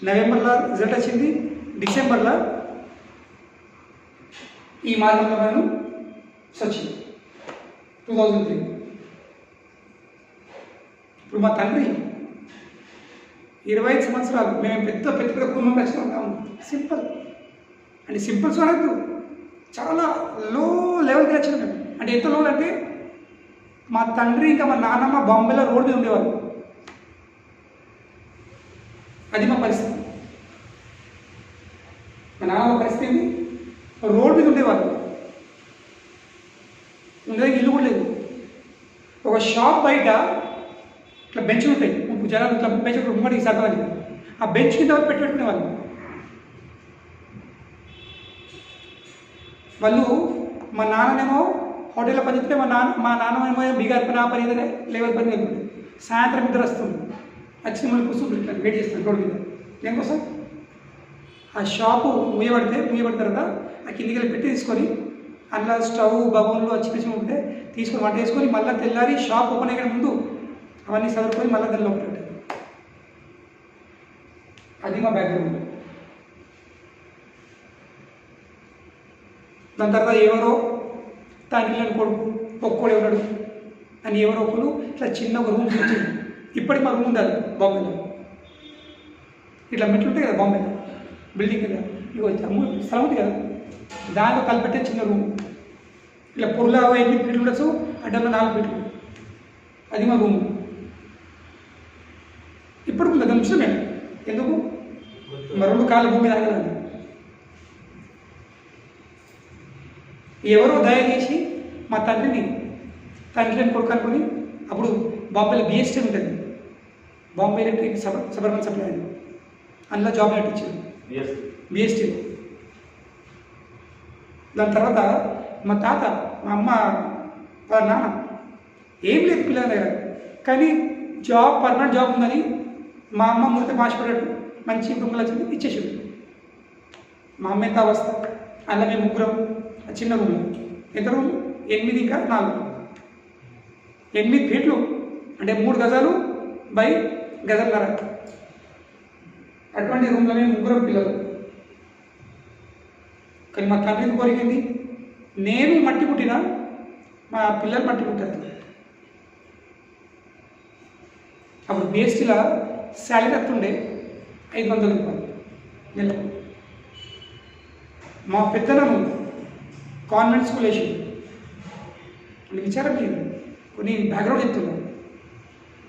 నవంబర్లో రిజల్ట్ వచ్చింది, డిసెంబర్లో ఈ మార్గంలో నేను సచిన్ 2003. ఇప్పుడు మా తండ్రి 25 సంవత్సరాలు, మేము పెద్ద పెద్ద పెద్ద కుటుంబం వచ్చిన ఉంటాము. సింపుల్ అంటే సింపుల్స్ అనద్దు, చాలా లో లెవెల్కి వచ్చిన మేము. అంటే ఎంత లో అంటే మా తండ్రి ఇంకా మా నాన్నమ్మ బాంబేలో రోడ్డు మీద ఉండేవాళ్ళు. అది మా పరిస్థితి. మా నాన్నమ్మ పరిస్థితి ఏంటి? రోడ్డు మీద ఉండేవాళ్ళు, ఉండేది ఇల్లు కూడా లేదు. ఒక షాప్ బయట ఇట్లా బెంచ్లు ఉంటాయి, జనాలు ఇట్లా బెంచ్ ముంగడికి సరదాగా, ఆ బెంచ్ కింద పెట్టుకునేవాళ్ళు. వాళ్ళు మా నాన్ననేమో హోటల్లో పనిచేస్తే మా నాన్నమేమో బిగారి పని, ఆ పని ఏదైనా లేవల్ పని వెళ్తుంది. సాయంత్రం ఇద్దరు వస్తుంది, వచ్చి మళ్ళీ కూర్చుంటారు, వెయిట్ చేస్తాను రోడ్డు మీద. దేనికోసం? ఆ షాపు మూయబడిన తర్వాత ఆ కిందికి వెళ్ళి పెట్టి తీసుకొని అందులో స్టవ్ బబున్లు వచ్చి ఉంటే తీసుకొని వంట వేసుకొని మళ్ళీ తెల్లారి షాప్ ఓపెన్ అయ్యే ముందు అవన్నీ చదువుకొని మళ్ళీ దానిలో పెట్టారు. అది మా బ్యాక్గ్రౌండ్. దాని తర్వాత ఎవరో తండ్రి కొడుకు ఒక్కడే ఉన్నాడు అని ఎవరో ఒకరు ఇట్లా చిన్న ఒక రూమ్ వచ్చింది. ఇప్పటికి మా రూమ్ ఉండాలి బాంబేలో, ఇట్లా మెట్లు ఉంటాయి కదా బాంబేలో, బిల్డింగ్ కదా, ఇక స్థలం ఉంది కదా, దాంట్లో కలిపెట్టే చిన్న రూమ్. ఇలా పొరుల 8 ఫీట్లు ఉండొచ్చు, అడ్డంలో 4 ఫీట్లు. అది మా రూమ్. ఇప్పుడు ఉంది అది ముసమే. ఎందుకు? మా 2 కాళ్ళ భూమి ఆగలేదు. ఎవరో దయచేసి మా తండ్రిని కొడుకు అనుకుని అప్పుడు బాంబేలో బిఎస్టీ ఉంటుంది, బాంబే ఎలక్ట్రిక్ సబర్బన్ సప్లై అని, అందులో జాబ్ నటించారు బిఎస్టీ. దాని తర్వాత మా తాత, మా అమ్మ, వాళ్ళ నాన్న ఏం లేదు పిల్లల దగ్గర, కానీ జాబ్ పర్మనెంట్ జాబ్ ఉందని మా అమ్మ ముందు మాసిపడేట్టు మంచి రూమ్లో వచ్చింది ఇచ్చేసాడు. మా అమ్మ ఎంత అవస్థ. అలా మేము ముగ్గురం చిన్న రూమ్లో. ఎంత రూమ్? 8 ఇంకా 4, 8 ఫీట్లు అంటే 3 గజాలు బై గజన్నర. అటువంటి రూమ్లో మేము ముగ్గురం పిల్లలు. కానీ మా తండ్రికి కోరికింది, నేను మట్టి పుట్టినా మా పిల్లలు మట్టి పుట్టారు. అప్పుడు బిఎస్టీలో శాలరీ ఎత్తుండే 500 రూపాయలు నెలకు. మా పెద్దలను కాన్వెంట్ స్కూల్ వేసి అని విచారం లేదు, కొన్ని బ్యాక్గ్రౌండ్ చెప్తున్నాను.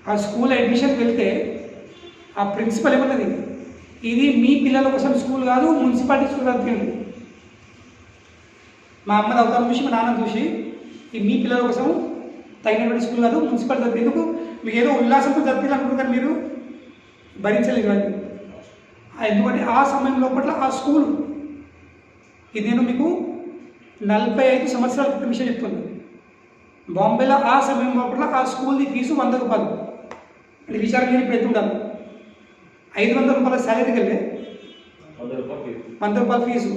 ఆ స్కూల్ అడ్మిషన్కి వెళ్తే ఆ ప్రిన్సిపల్ ఏమన్నది, ఇది మీ పిల్లల కోసం స్కూల్ కాదు, మున్సిపాలిటీ స్కూల్ అవుతుంది. మా అమ్మది అవతారం చూసి మా నాన్న చూసి, ఇది మీ పిల్లల కోసం తగినటువంటి స్కూల్ కాదు, మున్సిపాలిటీ అవుతుంది. ఎందుకు? మీకు ఏదో ఉల్లాసంతో జరిపించాలనుకుంటారు, మీరు భరించలేదు అది. ఎందుకంటే ఆ సమయం లోపల ఆ స్కూల్, ఇది నేను మీకు 45 సంవత్సరాల క్రితం విషయం చెప్తున్నాను. బాంబేలో ఆ సమయం లోపల ఆ స్కూల్ది ఫీజు 100 రూపాయలు. అంటే విచారం నేను ఇప్పుడు ఎత్తుంటాను. 500 రూపాయల శాలరీకి వెళ్ళే 100 రూపాయల ఫీజు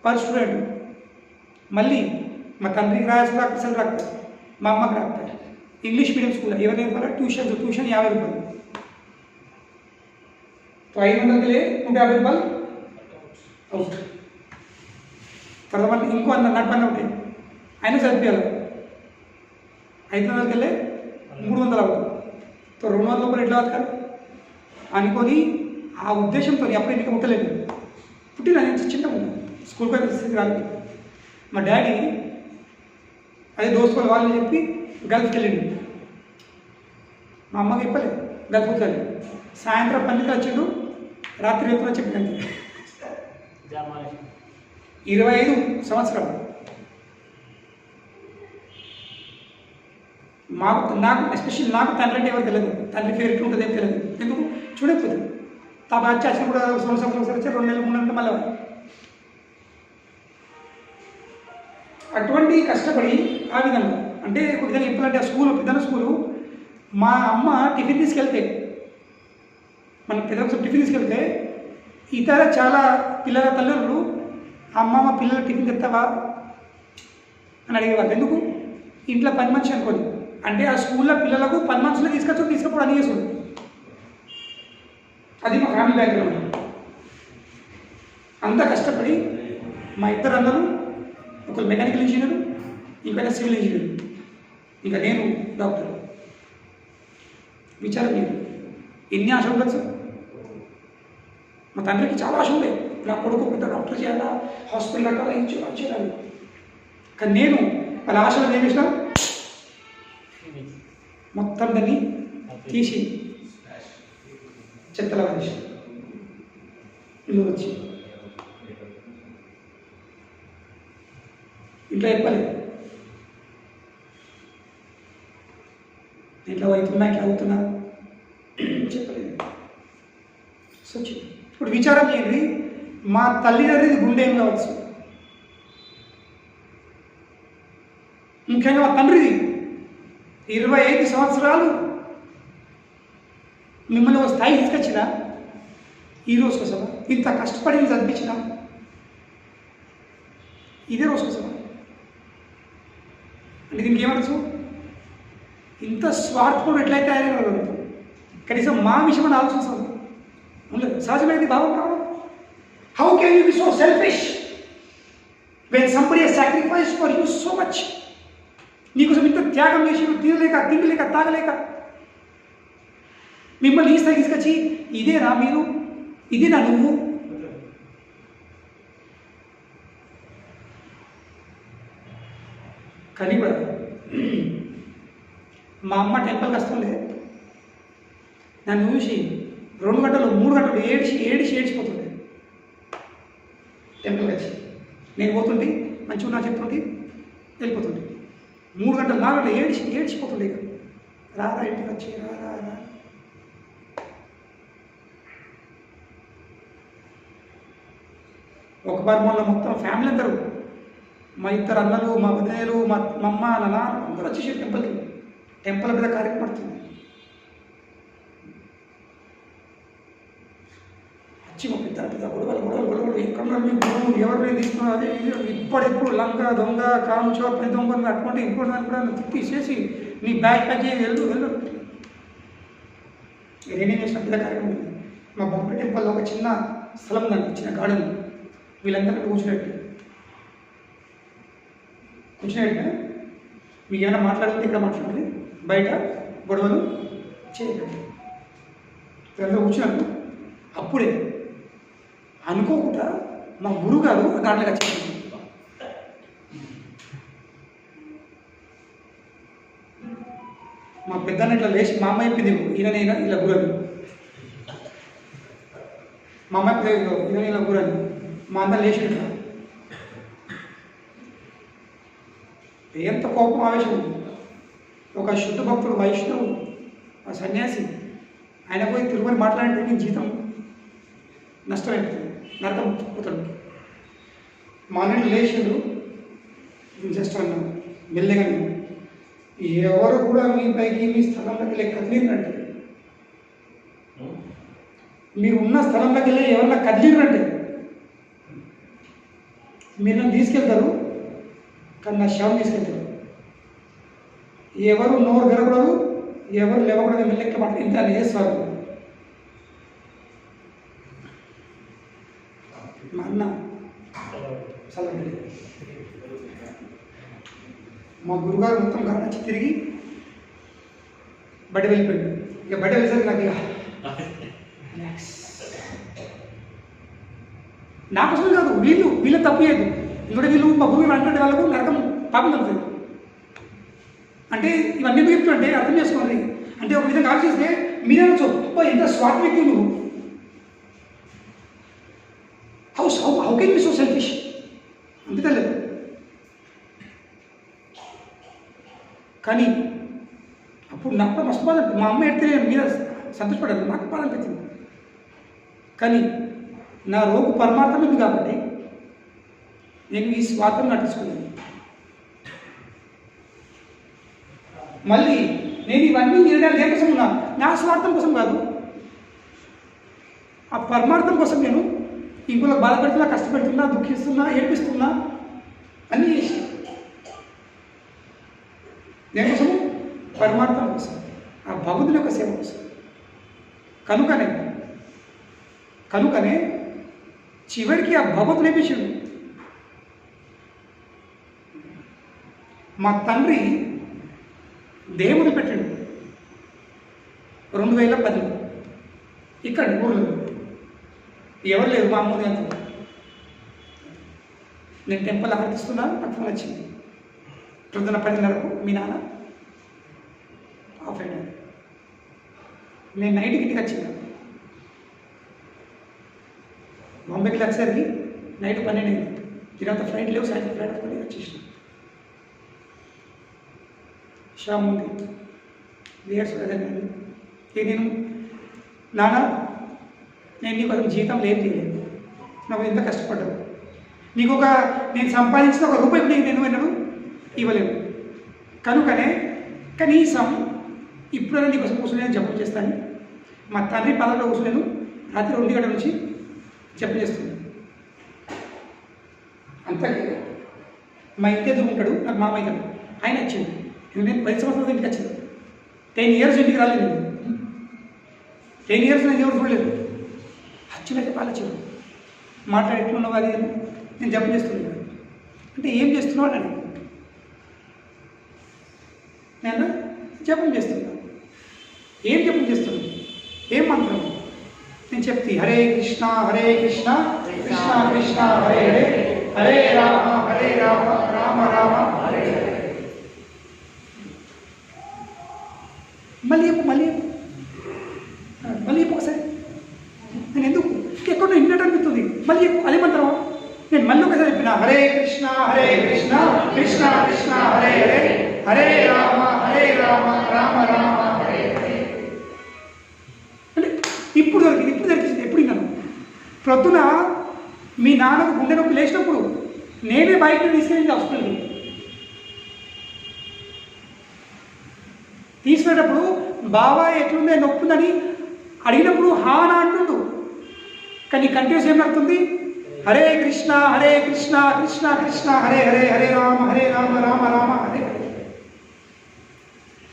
పర్ స్టూడెంట్. మళ్ళీ మా తండ్రికి రాయాల్సిన రాకపోతే రాకపోతే మా అమ్మకి రాకపోతే ఇంగ్లీష్ మీడియం స్కూల్ 20 రూపాయలు, ట్యూషన్ 50 రూపాయలు. 500కి వెళ్ళి 150 రూపాయలు అవుట్. తర్వాత మళ్ళీ ఇంకో నడపన్న ఉంటాయి, అయినా చదివించాలి. 500కి వెళ్ళి 300 అవుతుంది. 200 రూపాయలు ఎట్లా అవుతారు అనుకొని ఆ ఉద్దేశంతో అప్పుడు ఇంకా ముట్టలేదు. పుట్టిన చిన్న స్కూల్కి అయితే స్థితి రాలేదు. మా డాడీ అదే దోస్తులు వాళ్ళని చెప్పి గల్ఫ్కి వెళ్ళిండు. మా అమ్మకి చెప్పలేదు, గల్ఫ్ వచ్చాడు. సాయంత్రం 12కి వచ్చిండు, రాత్రి ఎప్పుడు చెప్పినంత 25 సంవత్సరాలు. నాకు ఎస్పెషల్లీ నాకు తండ్రి అంటే ఎవరు తెలియదు, తండ్రి ఫేవరెట్ ఉంటుంది ఏం తెలియదు. ఎందుకు? చూడకపోతుంది. తా బాగా వచ్చి కూడా సంవత్సరం వచ్చి 2 నెలలు 3 నెలలు మళ్ళీ. అటువంటి కష్టపడి ఆ విధంగా అంటే ఒక విధంగా చెప్పాలంటే ఆ స్కూల్ పెద్ద స్కూలు. మా అమ్మ టిఫిన్ తీసుకెళ్తే, మన పెద్ద టిఫిన్ తీసుకెళ్తే ఇతర చాలా పిల్లల తల్లులు, అమ్మ మా పిల్లల టిఫిన్ తెస్తావా అని అడిగేవాళ్ళు. ఎందుకు? ఇంట్లో పని మనిషి అనుకోని, అంటే ఆ స్కూల్లో పిల్లలకు పని మనుషులు తీసుకపోవడం అని చేసుకుంది. అది మా ఫ్యామిలీ బ్యాక్గ్రౌండ్. అంత కష్టపడి మా ఇద్దరు అందరూ, ఒకరు మెకానికల్ ఇంజనీర్, ఇంకొక సివిల్ ఇంజనీర్, ఇంకా నేను డాక్టర్. విచారం లేదు, ఎన్ని ఆశ ఉండొచ్చు. మా తండ్రికి చాలా ఆశ ఉండే, నా కొడుకు పెద్ద డాక్టర్ చేయాలా, హాస్పిటల్ కట్టాలా, ఏం చేయాలి. కానీ నేను వాళ్ళ ఆశలు ఏం చేసిన మొత్తం దాన్ని తీసి చెత్తలా వేసి ఇల్లు వచ్చి ఇంట్లో చెప్పలేదు, ఇట్లా అవుతున్నా ఇట్లా అవుతున్నా చెప్పలేదు. సో ఇప్పుడు విచారం ఏంటి, మా తల్లిదండ్రులది గుండె ఏం కావచ్చు, ముఖ్యంగా మా తండ్రిది 25 సంవత్సరాలు మిమ్మల్ని ఒక స్థాయి తీసుకొచ్చిన ఈ రోజు కోసమా? ఇంత కష్టపడి చదివించిన ఇదే రోజు కోసమా? అంటే దీనికి ఏమనొచ్చు? ఇంత స్వార్థపడు ఎట్లయితే ఆయన కనీసం మా విషయం అని ఆలోచిస్తాం ఉండదు. సహజమైనది భావం రావడం. How can you be so selfish when somebody has sacrificed for you so much? నీకోసం ఇంత త్యాగం చేసి తినలేక తిండిలేక తాగలేక మిమ్మల్ని ఈ స్థాయి తీసుకొచ్చి ఇదేనా మీరు, ఇదేనా నువ్వు? కానీ కూడా మా అమ్మ టెంపుల్కి వస్తుండే నన్ను చూసి 2 గంటలు 3 గంటలు ఏడిచిపోతుండే. టెంపుల్కి వచ్చి నేను పోతుంటే మంచిగా నా చెప్తుంటే వెళ్ళిపోతుండే. 3 గంటలు 4 గంటలు ఏడిచిపోతుండే. ఇక రారా ఇంటికి వచ్చి రా. ఒక మొన్న మొత్తం ఫ్యామిలీ అందరూ, మా 2 అన్నలు, మా వదినేలు, మా అమ్మ, నా నాన్న అందరూ వచ్చేసి టెంపుల్ మీద కార్యక్రమం పడుతుంది. వచ్చి మా పెద్ద గొడవలు ఎక్కడ గొడవలు ఎవరు తీసుకున్నారు, అదే ఇప్పుడెప్పుడు లంక దొంగ కాంచో పని దొంగ అటువంటి ఇంకోటి దాన్ని కూడా తీసేసి నీ బ్యాగ్ ప్యాక్ చేసి వెళ్ళు. నేనేం చేసిన పెద్ద కార్యక్రమం ఉంది. మా బొమ్మ టెంపుల్లో ఒక చిన్న స్థలం ఉందండి, చిన్న గార్డెన్. వీళ్ళందరూ కూర్చున్నట్టు మీకు ఏమైనా మాట్లాడితే ఇక్కడ మాట్లాడండి, బయట గొడవలు చేయకండి. వీళ్ళందరూ కూర్చున్నట్టు అప్పుడే అనుకోకుండా మా గురువు గారు దాంట్లోకి వచ్చారు. మా పెద్దన్న ఇట్లా లేచి మా అమ్మ చెప్పింది, ఈయన ఇలా గురని. మా అమ్మ ఈయన ఇలా గురని. మా అందరు లేచి ఎంత కోపం ఆవేశం. ఒక శుద్ధ భక్తుడు వైష్ణవు, ఆ సన్యాసి, ఆయన పోయి తిరుమల మాట్లాడితే నీ జీతం నష్టమైపోతుంది, నరకం పోతాడు. మా అన్నని లేచాడు. జస్ట్ అన్నాను మెల్లగా, ఎవరు కూడా మీ పైకి మీ స్థలంలోకి వెళ్ళి కదిలిరంటే, మీరు ఉన్న స్థలంలోకి వెళ్ళి ఎవరన్నా కదిలిరంటే మీరు నన్ను తీసుకెళ్తారు, కానీ నా శవం తీసుకెళ్తారు. ఎవరు నోరు గెలకూడదు, ఎవరు లేవకూడదు, మెల్లెక్క మాట ఇంత చేస్తారు. మా అన్న చదవండి. మా గురుగారు మొత్తం గమనించి తిరిగి బయట వెళ్ళిపోయాడు. ఇక బయట వెళ్ళేసరికి నాకు నా కోసం కాదు, వీళ్ళు తప్పు చేయదు. ఎందుకంటే వీళ్ళు మా భూమి అంటే వాళ్ళకు నరకం పాపం కలుగుతుంది. అంటే ఇవన్నీ చెప్తుంటే అర్థం చేసుకోండి. అంటే ఒక విధంగా ఆలోచిస్తే మీరే చెప్ప ఎంత స్వార్థ వ్యక్తి నువ్వు. How can be so selfish అంతే లేదు. కానీ అప్పుడు నాకు మస్తు బాధ అనిపించింది. మా అమ్మ ఎడితే మీద సంతోషపడాను, నాకు బాధ అనిపించింది. కానీ నా రోగు పరమార్థం ఉంది కాబట్టి నేను ఈ స్వార్థం నటించుకున్నాను. మళ్ళీ నేను ఇవన్నీ నిర్ణయాలు దేనికోసం ఉన్నా, నా స్వార్థం కోసం కాదు, ఆ పరమార్థం కోసం. నేను ఇంకోళ్ళ బాధపెడుతున్నా, కష్టపెడుతున్నా, దుఃఖిస్తున్నా, ఏడిపిస్తున్నా, అన్నీ చేసి దేనికోసము? పరమార్థం కోసం, ఆ భగవంతుని యొక్క సేవ కోసం. కనుకనే చివరికి ఆ భగవంతుడు ఏపించాడు. మా తండ్రి దేవుడు పెట్టాడు 2010 ఇక్కడ ఊళ్ళో ఎవరు లేరు. మా అమ్మది అంత నేను టెంపుల్ ఆరాధిస్తున్నా, నాకు ఫోన్ వచ్చింది 10:30 మీ నాన్న ఆఫ్ అయినాడు. నేను నైట్కి ఇంటికి వచ్చిన, బాంబేకి వచ్చేసరికి నైట్ 12 అయింది. ఇదంతా ఫ్లైట్ లేవు, సాయంత్రం ఫ్లైట్ కొని వచ్చేసిన. షామ్ ఉంది, లేయర్స్ కదండి. నేను నాన్న, నేను నీకు అసలు జీతం లేదు చేయలేదు, నాకు ఎంత కష్టపడ్డావు, నీకు నేను సంపాదించిన ₹1 నేను ఎన్నడూ ఇవ్వలేను. కనుకనే కనీసం ఇప్పుడైనా నీకోసం కూర్చొని నేను జపం చేస్తాను. మా తండ్రి పదవిలో కూర్చొని రాత్రి 2 గంటల నుంచి జపం చేస్తున్నాను. అంతకే మా ఇంటి ఎదురు ఉంటాడు, నాకు మామ అవుతాడు. ఆయన వచ్చింది. నేను 10 సంవత్సరాల ఇంటికి వచ్చింది. 10 ఇయర్స్ ఇంటికి రాలేదు. నేను 10 ఇయర్స్ నేను ఎవరు చూడలేదు. వచ్చినట్టు ఆలోచన మాట్లాడి ఎట్లున్నావు అది నేను జపం చేస్తున్నాను. అంటే ఏం చేస్తున్నావు అని నేను జపం చేస్తున్నాను. ఏం జపం చేస్తున్నాను? ఏం మంత్రం? నేను చెప్తే హరే కృష్ణ కృష్ణ కృష్ణ హరే హరే, హరే రామ రామ రామ హరే హరే. మళ్ళీ ఒకసారి నేను ఎందుకు ఎక్కడో ఇన్నట్టు అనిపిస్తుంది, మళ్ళీ అదే మంత్రం నేను మళ్ళీ ఒకసారి చెప్పిన హరే కృష్ణ కృష్ణ కృష్ణ హరే హరే హరే రామ రామ రామ హరే హరే. అంటే ఇప్పుడు దొరికింది ఎప్పుడు విన్నాను. ప్రొద్దున మీ నాన్నకు గుండె నొప్పి లేచినప్పుడు నేనే బయటకు తీసుకెళ్ళింది హాస్పిటల్కి. తీసుకునేటప్పుడు బాబా ఎట్లుందే నొప్పుందని అడిగినప్పుడు హానా అంటుండు, కానీ కంటిన్యూస్ ఏం నడుతుంది హరే కృష్ణ కృష్ణ కృష్ణ హరే హరే హరే రామ రామ రామ హరే హరే.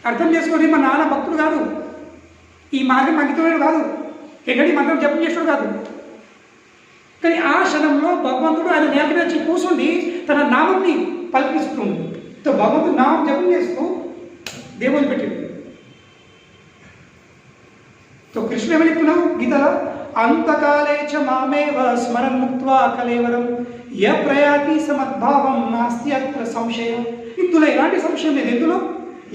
అర్థం చేసుకొని మా నాన్న భక్తుడు కాదు, ఈ మార్గం అంకితమైన కాదు, ఎక్కడి మంత్రం జపం చేసాడు కాదు. కానీ ఆ క్షణంలో భగవంతుడు ఆయన నేల మీద వచ్చి కూర్చుండి తన నామంని పలికిస్తుంది. భగవంతుడు నామం జపం చేస్తూ దేవుని పెట్టింది. కృష్ణ ఏమని చెప్తున్నావు గీతలో అంతకాలే చ మామేవ స్మరన్ ముక్త్వా కలేవరం య ప్రయాతి సమద్భావం నాస్తి అత్ర సంశయం. ఇందులో ఎలాంటి సంశయం లేదు. ఎందులో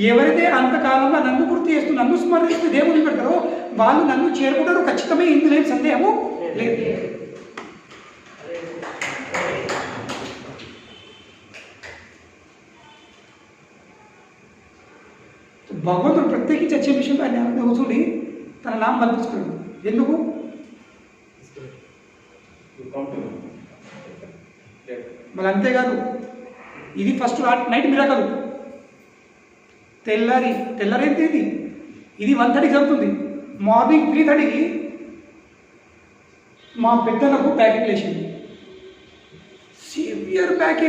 ఎవరైతే అంతకాలంలో నన్ను గుర్తు చేస్తూ నన్ను స్మరిస్తూ దేవుని పెడతారో వాళ్ళు నన్ను చేరుకుంటారు ఖచ్చితమే. ఇందులో ఏం సందేహము లేదు. భగవంతుడు ప్రత్యేకించి వచ్చే విషయంలో ఆయన కూర్చుని తన నామం కల్పించుకున్నాడు. ఎందుకు? మరి అంతేకాదు, ఇది ఫస్ట్ నైట్ మిరాకల్. తెల్లారైతే ఇది 1:30 జరుగుతుంది. మార్నింగ్ 3:30కి మా పెద్దలకు బ్యాక్ లేచింది. Severe back.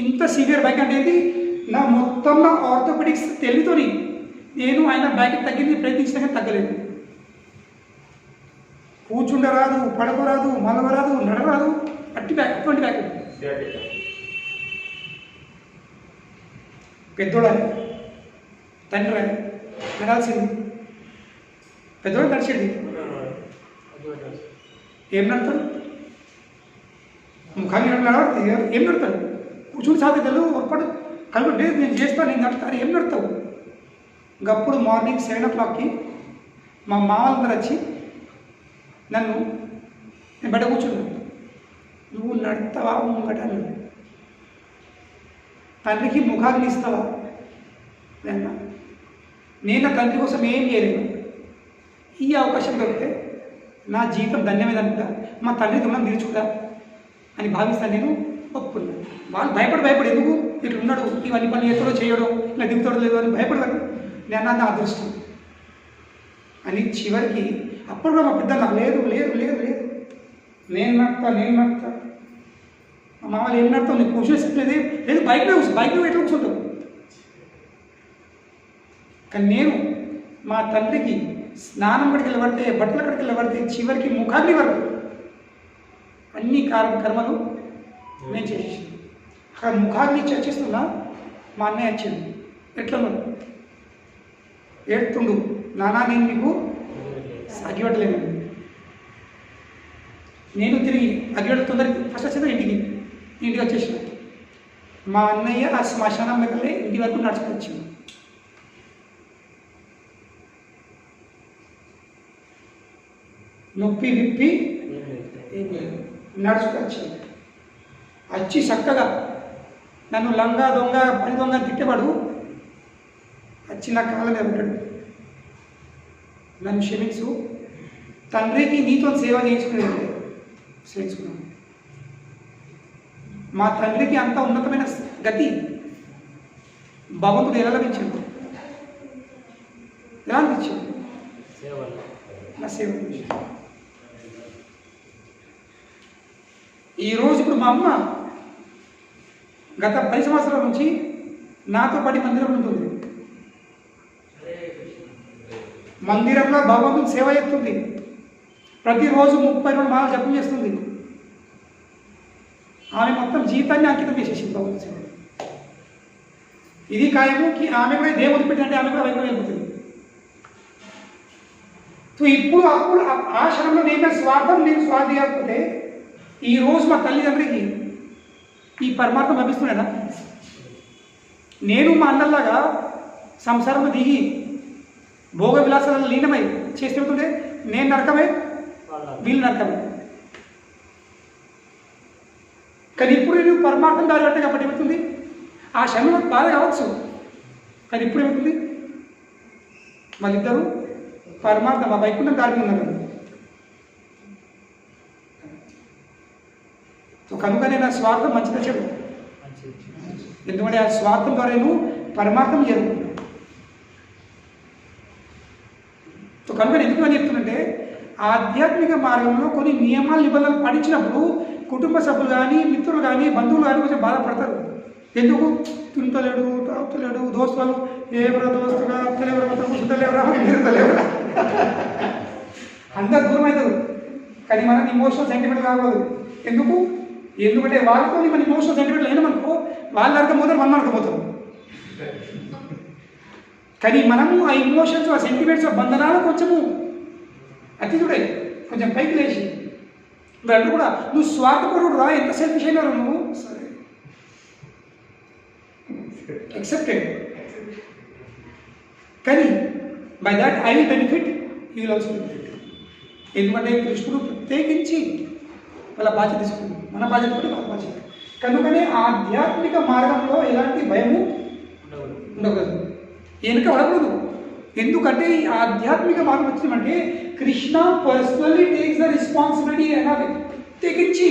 ఇంత సివియర్ బ్యాక్ అంటే ఏంటి? నా మొత్తం నా ఆర్థోపెడిక్స్ తెలివితోని నేను ఆయన బ్యాక్ తగ్గింది ప్రయత్నించినా కానీ తగ్గలేదు. కూర్చుండరాదు, పడకరాదు, మలవరాదు, నడవరాదు, అటువంటి బ్యాక్. పెద్దోడ తండ్రి నడాల్సింది, పెద్దోడు నడిచేది. ఏం నడతాడు? ముఖాన్ని నడవడు. ఏం నడతాడు? కూర్చుని సాధ్యతలు ఒప్పడు కలుగు లేదు, నేను చేస్తాను, నేను నడుస్తాను. ఏం నడతావు? ఇంకప్పుడు మార్నింగ్ 7 o'clockకి మా మామలందరూ వచ్చి నేను బయట కూర్చున్నాను. నువ్వు నడతావా ముంగట? తండ్రికి ముఖాన్ని ఇస్తావా? నేను తండ్రి కోసం ఏం చేయలేను. ఈ అవకాశం దొరికితే నా జీవితం ధన్యమైన అనుకుంటా, మా తండ్రి రుణం తీర్చుకుంటా అని భావిస్తాను. నేను ఒప్పుకున్నాను. వాళ్ళు భయపడి ఎందుకు ఇట్లా ఉన్నాడు, ఇవన్నీ పని ఎక్కడో చేయడం, ఇలా దిగుతాడో లేదో అని భయపడతారు. నేను నా అదృష్టం అని చివరికి అప్పుడు కూడా మా పెద్ద నాకు లేదు నేను నడుతా. మా మామూలు ఏం నడతావు? నీకు కూర్చోలేదు లేదు, బైక్లో ఎట్లా కూర్చుంటావు? కానీ నేను మా తండ్రికి స్నానం కడికి వెళ్ళబడితే, బట్టల కడికి వెళ్ళబడితే, చివరికి ముఖాగ్ని వరకు అన్ని కర్మలు నేను చేసేసాను. అక్కడ ముఖాగ్ని చర్చిస్తున్నా మా అన్నయ్య వచ్చింది. ఎట్లా మరి ఏడుతుండు, నానా నేను నీకు అగివట్లేదు. నేను తిరిగి అగివడ తొందరగా ఫస్ట్ వచ్చేది ఇంటికి వచ్చేసిన. మా అన్నయ్య ఆ శ్మశానం దగ్గరే ఇంటి వరకు నడుచుకుని వచ్చింది. నొప్పి విప్పి నడుచుకొచ్చింది. వచ్చి చక్కగా నన్ను లంగా దొంగ పని దొంగ తిట్టేవాడు వచ్చి నా కాళ్ళ మీద ఉంటాడు. నన్ను క్షమించు, తండ్రికి నీతో సేవ చేయించుకునేది చేయించుకున్నాను. మా తండ్రికి అంత ఉన్నతమైన గతి భగవంతుడు ఎలా లభించాడు? ఎలా అనిపించింది? నా సేవ. ఈరోజు ఇప్పుడు మా అమ్మ గత 10 సంవత్సరాల నుంచి నాతో పాటు మందిరం ఉంటుంది. మందిరంలో భగవంతుని సేవ చేస్తుంది. ప్రతిరోజు 32 మాటలు జపం చేస్తుంది. ఆమె మొత్తం జీవితాన్ని అంకితం చేసేసింది భగవంతుని సేవ. ఇది ఖాయముకి ఆమె కూడా దేవుని పెట్టినట్టే ఆమె కూడా వైపు వెళ్ళిపోతుంది. ఇప్పుడు అప్పుడు ఆ క్షణంలో నేను స్వార్థి కాకపోతే ఈరోజు మా తల్లిదండ్రికి ఈ పరమార్థం లభిస్తున్నాడా? నేను మా అన్నలాగా సంసారంలో దిగి భోగ విలాసాలలో లీనమై చేస్తుంటే నేను నరకమే, వీళ్ళు నరకమే. కానీ ఇప్పుడు నేను పరమార్థం దారి పట్టే కాబట్టి ఏమవుతుంది, ఆ క్షణంలో బాధ కావచ్చు, కానీ ఇప్పుడు ఏమవుతుంది, వాళ్ళిద్దరూ పరమార్థం ఆ వైకుంఠం దారి ఉన్నారు. సో కనుకనే నా స్వార్థం మంచిగా చెడు, ఎందుకంటే ఆ స్వార్థం ద్వారా నేను పరమార్థం చేరుకుంటున్నాను. సో కనుక ఎందుకు అని చెప్తున్నంటే ఆధ్యాత్మిక మార్గంలో కొన్ని నియమాలు నిబంధనలు పాటించినప్పుడు కుటుంబ సభ్యులు కానీ మిత్రులు కానీ బంధువులు కానీ కొంచెం బాధపడతారు. ఎందుకు తింటలేడు, తాగుతలేడు, దోస్తులు ఎవరో దోస్తుగా తింటలేవరా తిరుగుతలేవరా అందరు దూరం అవుతారు. కానీ మనకి ఇమోషనల్ సెంటిమెంట్ కాకూడదు. ఎందుకంటే వాళ్ళతో మన ఇమోషనల్ సెంటిమెంట్ లేనమనుకో వాళ్ళు అర్థమవుతారు, మనం అర్థమవుతాం. కానీ మనము ఆ ఇమోషన్స్, ఆ సెంటిమెంట్స్, ఆ బంధనాలు కొంచెము అతిథుడే కొంచెం పైకి లేచి వాళ్ళు కూడా నువ్వు స్వార్థపరుడు రా, ఎంత సెల్ఫిష్ అయినారు నువ్వు, సరే accepted. కానీ by that I will benefit, you will also benefit. ఎందుకంటే కృష్ణుడు ప్రత్యేకించి వాళ్ళ బాధ్యత తీసుకుంది, మన బాధ్యత కూడా వాళ్ళ బాధ్యత. కనుకనే ఆధ్యాత్మిక మార్గంలో ఎలాంటి భయము ఉండకూడదు, వెనుక పడకూడదు. ఎందుకంటే ఈ ఆధ్యాత్మిక మార్గం వచ్చిందంటే Krishna personally takes the responsibility అనాలి. ప్రత్యేకించి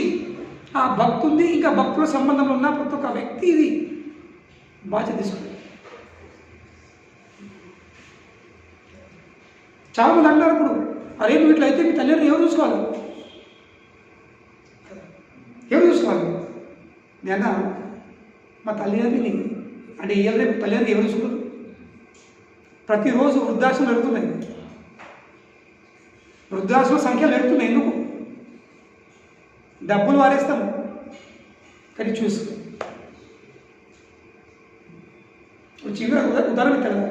ఆ భక్తుంది ఇంకా భక్తుల సంబంధంలో ఉన్న ప్రతి ఒక్క వ్యక్తి ఇది బాధ్యత తీసుకుంది. చాలా మంది అంటారు ఇప్పుడు, అరే నువ్వు ఇట్లా అయితే మీ తల్లిదండ్రులు ఎవరు చూసుకోవాలి, ఎవరు చూసుకోవాలి? నేను మా తల్లిదండ్రులని అంటే ఇవ్వలే, తల్లిదండ్రులు ఎవరు చూసుకోరు? ప్రతిరోజు వృద్ధాశ్రమం పెరుగుతున్నాయి, వృద్ధాశ్రమ సంఖ్యలు పెరుగుతున్నాయి. ఎందుకు? డబ్బులు వారేస్తాము కానీ చూసుకో. చిన్న ఉదాహరణ ఇస్తాను,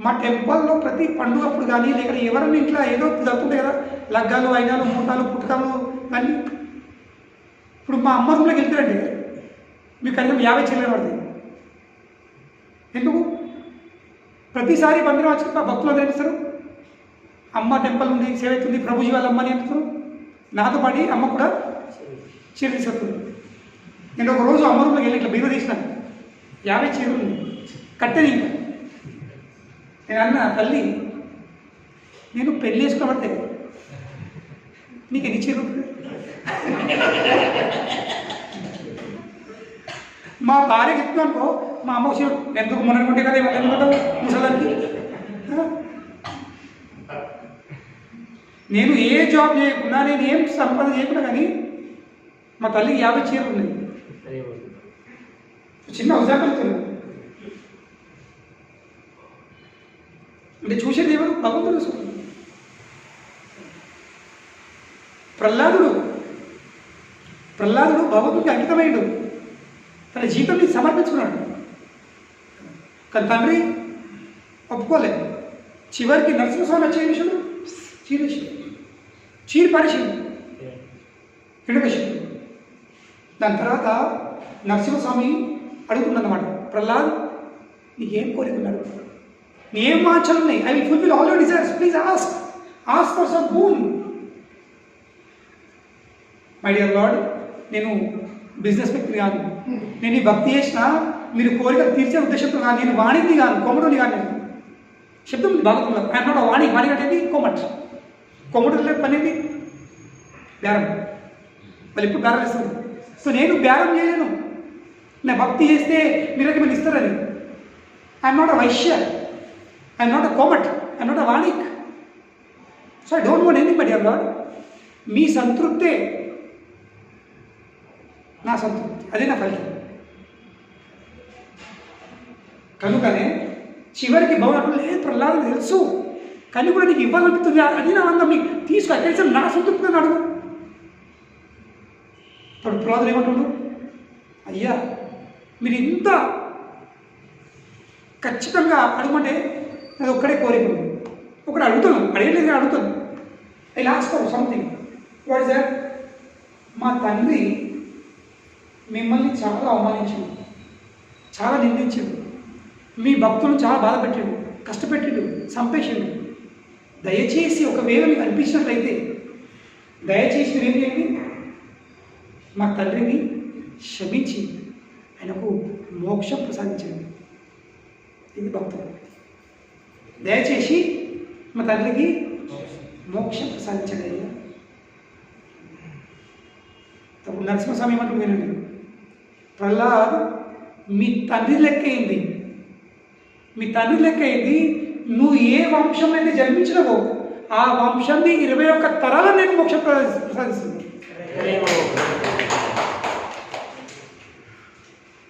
మా టెంపుల్లో ప్రతి పండుగప్పుడు కానీ లేక ఎవరైనా ఇంట్లో ఏదో జరుగుతుంటాయి కదా, లగ్గాలు, అయినాలు, మూటాలు, పుట్టకాలు అన్నీ. ఇప్పుడు మా అమ్మ రూమ్లోకి వెళ్తారండి, మీకు కనీసం 50 చిల్లర పడుతుంది. ఎందుకు? ప్రతిసారి పండుగ వచ్చి మా భక్తులు అనిపిస్తారు, అమ్మ టెంపుల్ ఉంది, సేవ అవుతుంది, ప్రభుజీ వాళ్ళ అమ్మని అంటారు. నాతో పాటు అమ్మ కూడా చీర తీసుకొస్తుంది. నేను ఒక రోజు అమ్మ రూమ్లోకి వెళ్ళి ఇట్లా బీరు తీసినాను, 50 చీరలు ఉంది, కట్టేది. ఇంకా నేను అన్న, తల్లి నేను పెళ్ళి వేసుకోబడితే నీకు ఎన్ని చీరలు ఉంటుంది? మా భార్యకి చెప్తున్నాను అనుకో, మా అమ్మ చీర ఎందుకు మొన్నకుంటే కదా ఎందుకంటావు ముసలానికి. నేను ఏ జాబ్ చేయకుండా, నేను ఏం సంపాదన చేయకుండా కానీ మా తల్లికి 50 చీరలు ఉన్నాయి. చిన్న ఉదాహరణ చెప్తున్నాను. అంటే చూసేది ఎవరు? భగవంతుడు చూసుకుంటాడు. ప్రహ్లాదుడు భగవంతుడికి అంకితమైండు, తన జీవితాన్ని సమర్పించుకున్నాడు. కానీ తండ్రి ఒప్పుకోలేదు. చివరికి నరసింహస్వామి వచ్చే విషయం చీరి పారేసిండు, హిడకేసిండు. దాని తర్వాత నరసింహస్వామి అడుగుతుందన్నమాట, ప్రహ్లాద్ నీకేం కోరికున్నాడు, నీ ఏం వాంఛలు ఉన్నాయి? I will fulfil all your desires, please ask for some boon. My dear lord, నేను బిజినెస్ వ్యక్తిని కాదు, నేను ఈ భక్తి చేసిన మీరు కోరికలు తీర్చే ఉద్దేశంతో కాదు, నేను వాణిని కాదు, కొమ్మడుని కాదు. నేను శబ్దం బాగుంది, ఐఎమ్ నాట్ వాణి. వాణి అంటే కొమ్మట్, కొమ్మడు పని ఏంటి? బేరం. వాళ్ళు ఇప్పుడు బేరం ఇస్తారు. సో నేను బేరం చేయలేను. నా భక్తి చేస్తే మీరకి మీరు ఇస్తారని. I'm not a Vaishya, I'm not a Komat, I'm not a Vanik. So I don't want anybody dear lord. మీ సంతృప్తే నా సంతృప్తి, అదే నా ఫలితం. కనుకనే చివరికి భవనం లేదు, ప్రహ్లాదం తెలుసు, కానీ కూడా నీకు ఇవ్వాలనిపిస్తుంది, అది నా అందం, నీకు తీసుకో, తెలిసి నా సంతృప్తిగా అడుగు. ఇప్పుడు ప్రహ్లాదుడు ఏమంటున్నాడు? అయ్యా మీరు ఇంత ఖచ్చితంగా అడుగుమంటే అది ఒక్కడే కోరిక ఉంది, ఒకటి అడుగుతున్నాను, అడిగలేదు అడుగుతాను. I last for something. What is that? మా తండ్రి మిమ్మల్ని చాలా అవమానించింది, చాలా నిందించింది, మీ భక్తులను చాలా బాధ పెట్టాడు. కష్టపెట్టిండు, చంపేసిండు. దయచేసి ఒకవేళ మీకు అనిపించినట్లయితే దయచేసి మీరు ఏం చేయండి, మా తండ్రిని క్షమించి ఆయనకు మోక్షం ప్రసాదించండి. ఇది భక్తులు. దయచేసి మా తండ్రికి మోక్షం ప్రసాదించండి అయ్యా. తప్పుడు నరసింహస్వామి ఏమంటుంది వినండి, ప్రహ్లాద్ మీ తండ్రి లెక్క అయింది, మీ తండ్రి లెక్క అయింది. నువ్వు ఏ వంశం అయితే జన్మించినవో ఆ వంశాన్ని 21 తరాలను నేను మోక్షం ప్రసాదిస్తుంది.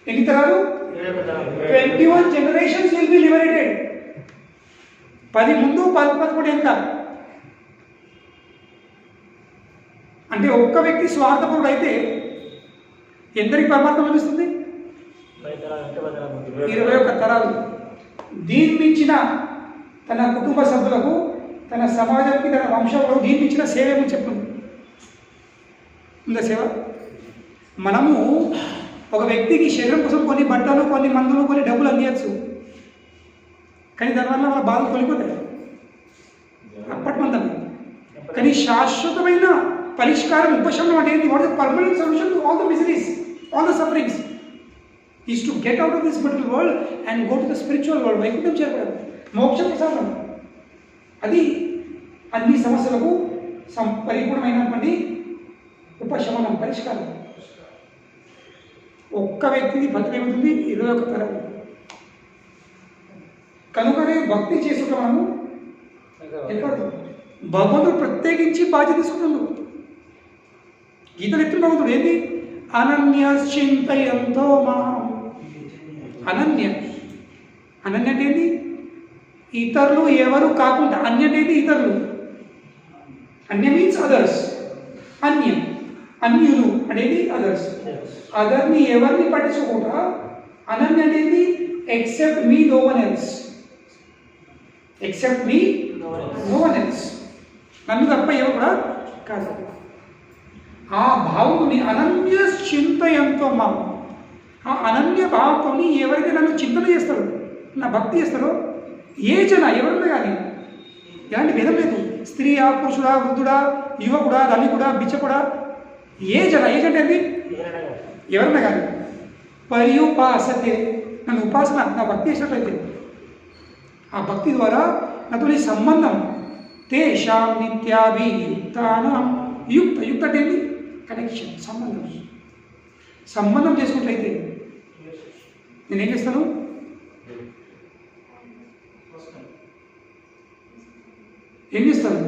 ఎన్ని తరాలు? 21 generations will be liberated. 10 ముందు 11 వెనుక. అంటే ఒక్క వ్యక్తి స్వార్థపరుడు అయితే ఎందరికి పరమాత్మ లభిస్తుంది? 21 తరాలు. దీని మించిన తన కుటుంబ సభ్యులకు, తన సమాజానికి, తన వంశంలో దీని మించిన సేవ ఏమని చెప్తుంది? ఉందా సేవ? మనము ఒక వ్యక్తికి శరీరం కోసం కొన్ని బట్టలు, కొన్ని మందులు, కొన్ని డబ్బులు అందియచ్చు. కానీ దానివల్ల వాళ్ళ బాధలు తొలిపోతాయి. అప్పటి మందమే. కానీ శాశ్వతమైన పరిష్కారం, ఉపశమనం అంటే ఏంటి? What is permanent solution to all the miseries, all the sufferings is to get out of this material world and go to the spiritual world. Vaikuntham చేరడం, మోక్ష ప్రసాదం. అది అన్ని సమస్యలకు పరిపూర్ణమైనటువంటి ఉపశమనం, పరిష్కారం. ఒక్క వ్యక్తిని బతికేమవుతుంది? 21 తరాలు. కనుకనే భక్తి చేసుకుంటే మనము ఎక్కడుతుంది? భగవంతుడు ప్రత్యేకించి బాధ్యత తీసుకుంటున్నాడు. గీతలు ఎత్తున భగవంతుడు ఏంటి? అనన్య చింతయంతో మా. అనన్య అనన్య అంటే ఏంటి? ఇతరులు ఎవరు కాకుండా. అన్య అంటే ఏంటి? ఇతరులు. అన్య మీన్స్ అదర్స్. అన్యం, అన్యులు అనేది అదర్స్. అదర్ని ఎవరిని పట్టించుకోకుండా. అనన్య అనేది ఎక్సెప్ట్ మీ, నో వన్ ఎల్స్. ఎక్సెప్ట్ మీ, నో వన్ ఎల్స్. నన్ను తప్ప ఎవరు కూడా కాదు. ఆ భావంని అనన్య చింతయంతో మా. ఆ అనన్య భావంతో ఎవరైతే నన్ను చింతన చేస్తారో, నా భక్తి చేస్తారో, ఏ జన ఎవరైనా కానీ ఎలాంటి భేదం లేదు. స్త్రీయా, పురుషుడా, వృద్ధుడా, యువకుడా, ధనికుడా, బిచ్చకుడా, ఏ జన ఏంటంటే ఎవరైనా కానీ పర్యుపాసతే, నన్ను ఉపాసన, నా భక్తి చేసినట్లయితే ఆ భక్తి ద్వారా నాతో సంబంధం తేషాం నిత్యాభియుక్తానాం. యుక్త యుక్త అంటే ఏంటి? కనెక్షన్, సంబంధం. సంబంధం చేసుకున్నట్లయితే నేనేం చేస్తాను? ఏం చేస్తాను?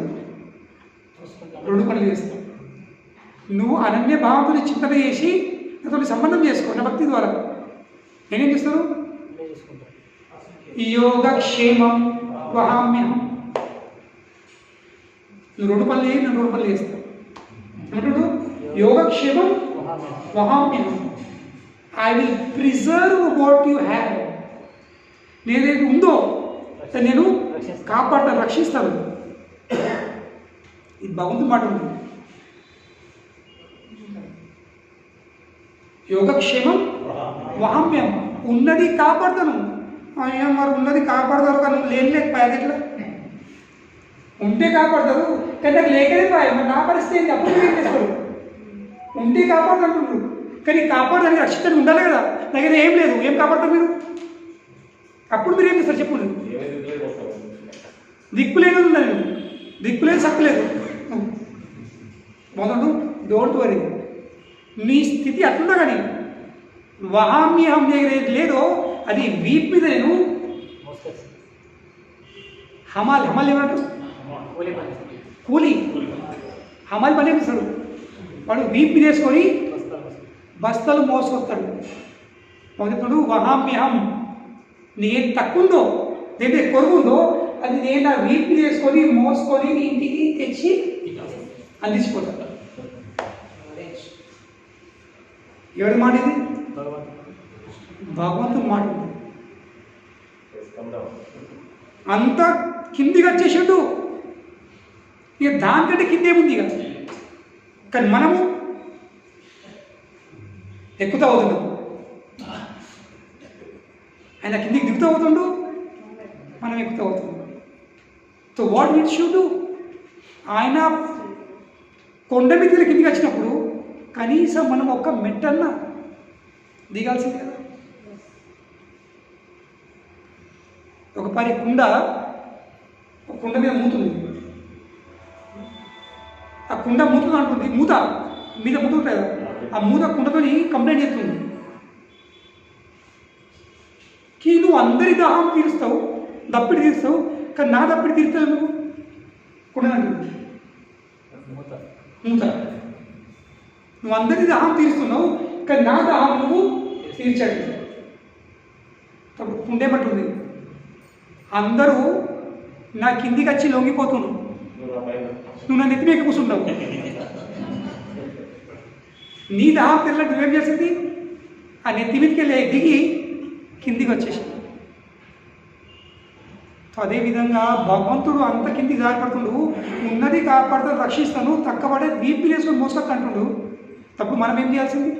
2 పనులు చేస్తాను. నువ్వు అనన్య భావంతో చింతన చేసి నాతో సంబంధం చేసుకో నా భక్తి ద్వారా. నేనేం చేస్తాను? యోగక్షేమం వహామ్యహం. నువ్వు 2 పనులు చేయి, నేను 2 పనులు చేస్తాను. ఏమంటాడు? యోగక్షేమం వహామ్యహం. I will preserve what you have. నేనేది ఉందో నేను కాపాడతాను, రక్షిస్తాను. ఇది భగవంతుడి మాట ఉంది. యోగక్షేమం వహామ్యం. ఉన్నది కాపాడతాను. అయ్యా మరి ఉన్నది కాపాడతారు కానీ లేకపోయాది ఎట్లా? ఉంటే కాపాడతారు కానీ నాకు లేకపోయాయి. మరి నా పరిస్థితి ఏంటి? అప్పుడు ఏం చేస్తారు? ఉంటే కాపాడుతుంటారు కానీ కాపాడడానికి రక్షితం ఉండాలి కదా. దగ్గర ఏం లేదు, ఏం కాపాడతారు మీరు? అప్పుడు మీరు ఏం చేస్తారు చెప్పండి? దిక్కులేదు ఉండాలి, దిక్కులేదు, సక్కులేదు. మొదలు డోంట్ వరీ. నీ స్థితి అట్లున్నా కానీ వహామ్యహం లేదో అది వీప్ మీద నేను హమాలి. హమాలి ఏమంటారు? కూలి. హమాలి పని చేస్తాడు వాడు. వీప్ మీద వేసుకొని బస్తాలు మోసుకొస్తాడు. మొదటి వహామ్యహం. నేను తక్కువ ఉందో, నేను ఎక్కువ ఉందో అది నేను నా వీప్ మీద వేసుకొని మోసుకొని నీ ఇంటికి తెచ్చి అందించిపోతాడు. ఎవరి మాట ఇది? భగవంతుని మాట. అంత కిందికి వచ్చేసాడు. ఇక దానికంటే కిందేముంది ఇక. కానీ మనము ఎక్కుతూ అవుతున్నాం, ఆయన కిందికి దిగుతూ అవుతుండు, మనం మనం ఎక్కుతూ అవుతున్నాం. So what it should do? ఆయన కొండ మీద కిందికి వచ్చినప్పుడు కనీసం మనం ఒక్క మెట్టన్నా దిగాల్సిందే కదా. ఒక పరి కుండ మీద మూతుంది, ఆ కుండ మూతుంది అంటుంది, మూత మీద మూత ఉంటుంది కదా, ఆ మూత కుండతో కంప్లైంట్ చేస్తుంది కి నువ్వు అందరి దాహం తీరుస్తావు, దప్పిడి తీరుస్తావు, కానీ నా దప్పిడి తీరుస్తావు నువ్వు కుండ అంటుంది మూత. నువ్వు అందరి దాహం తీరుస్తున్నావు, కానీ నా దాహం నువ్వు తీర్చాడు. అప్పుడు కుండేమంటుంది, అందరూ నా కిందికి వచ్చి లొంగిపోతున్నావు, నువ్వు నా నెత్తి మీద కూర్చుంటావు. నీ దాహం పిల్లలకు నువ్వేం చేసింది? ఆ నెత్తి మీదకి వెళ్ళి దిగి కిందికి వచ్చేసి. అదేవిధంగా భగవంతుడు అంత కిందికి జారిపడుతుండు, ఉన్నది కాపాడుతూ రక్షిస్తాను, తక్కబడే బీపీ వేసుకొని మోసుకొస్తా అంటుండు. తప్పుడు మనం ఏం చేయాల్సింది?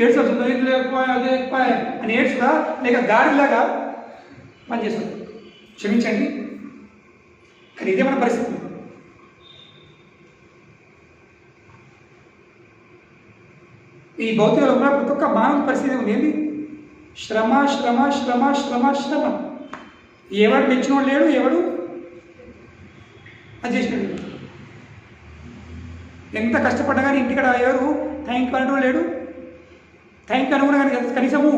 ఏడ్చొచ్చిందో ఇది లేకపోయా అదే లేకపోయా అని ఏడ్చుదా, లేక గాడిలాగా పనిచేస్తుంది. క్షమించండి, కానీ ఇదే మన పరిస్థితి. ఈ భౌతిక లోకంలో ప్రతి ఒక్క మానవ పరిస్థితి ఉంది. ఏంటి? శ్రమ శ్రమ శ్రమ శ్రమ శ్రమ. ఎవడు మెచ్చినోడు లేడు, ఎవడు అది చేసినాడు. ఎంత కష్టపడ్డా కానీ ఇంటికాడ ఎవరు థ్యాంక్ యూ అంటూ లేడు, థ్యాంక్ యూ అనుకున్నా కానీ కనీసము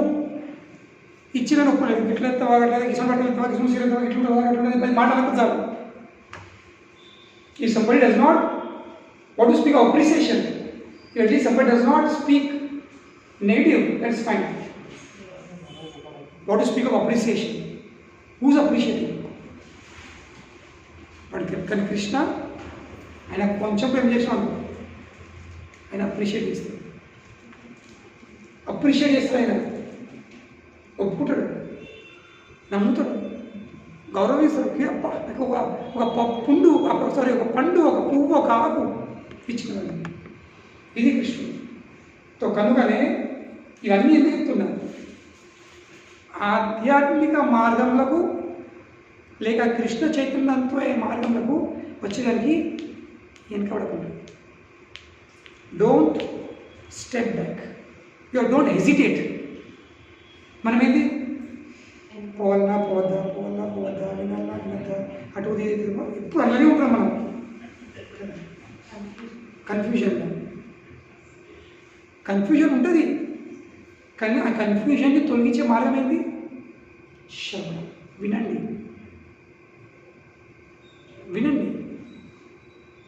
ఇచ్చిన నొప్పలేదు. ఇట్లా ఎంత వాగట్లేదు, కిషన్ పట్టలేదు, కిషన్ సీరియల్ ఇట్లా వాగట్లేదు, 10 మాటలకు చాలు. If somebody does not want to speak of appreciation, if at least somebody does not speak negative, that's fine. Want to speak of appreciation. Who's appreciating? కానీ కృష్ణ ఆయన కొంచెం ఏం చేసినాడు, ఆయన అప్రిషియేట్ చేస్తాడు. అప్రిషియేట్ చేస్తాడు, ఆయన ఒప్పుకుంటాడు, నమ్ముతాడు, గౌరవిస్తాడు. ఒక పుండు, సారీ ఒక పండు, ఒక పువ్వు, ఒక ఆకు ఇచ్చినవాడు. ఇది కృష్ణుడు. కనుకనే ఇవన్నీ ఎందుకు చెప్తున్నా? ఆధ్యాత్మిక మార్గంలకు లేక కృష్ణ చైతన్యంతో మార్గంలకు వచ్చేదానికి వెనకబడకుండా, don't step back, don't hesitate. మనం ఏంటి పోవాలన్నా పోవద్దా, పోవాలన్నా పోవద్దా, వినాలన్నా వినద్దా, అటు ఎప్పుడు అలానే ఉంటాం మనం, కన్ఫ్యూజన్ ఉంటుంది. కానీ ఆ కన్ఫ్యూజన్ని తొలగించే మార్గం ఏంటి? శ్రవణం. వినండి,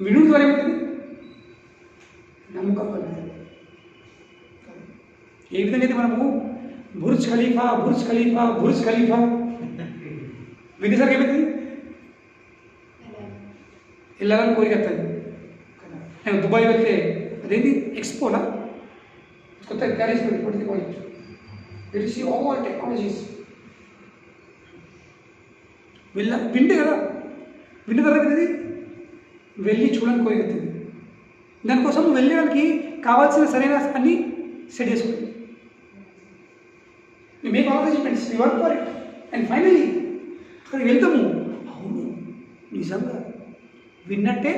వినుడు ద్వారా ఏమవుతుంది? నమ్మకం కలుగుతుంది. ఏ విధంగా అయితే మనము బుర్జ్ ఖలీఫా వినేసరికి ఏమవుతుంది? వెళ్ళాలని కోరిక వస్తుంది. నేను దుబాయ్ వెళ్తే అదేంటి ఎక్స్పోనా కొత్త క్యారేజ్ పెట్టి కాలేజ్ తెలిసి ఆల్ టెక్నాలజీస్ వింటే కదా, విన్న తర్వాత ఇది వెళ్ళి చూడడానికి కోరిక వస్తుంది. దానికోసం నువ్వు వెళ్ళడానికి కావాల్సిన సరైన అన్ని సెట్ చేసుకోండి. You make all arrangements, you work for it, and finally అక్కడికి వెళ్తాము. అవును, నిజంగా విన్నట్టే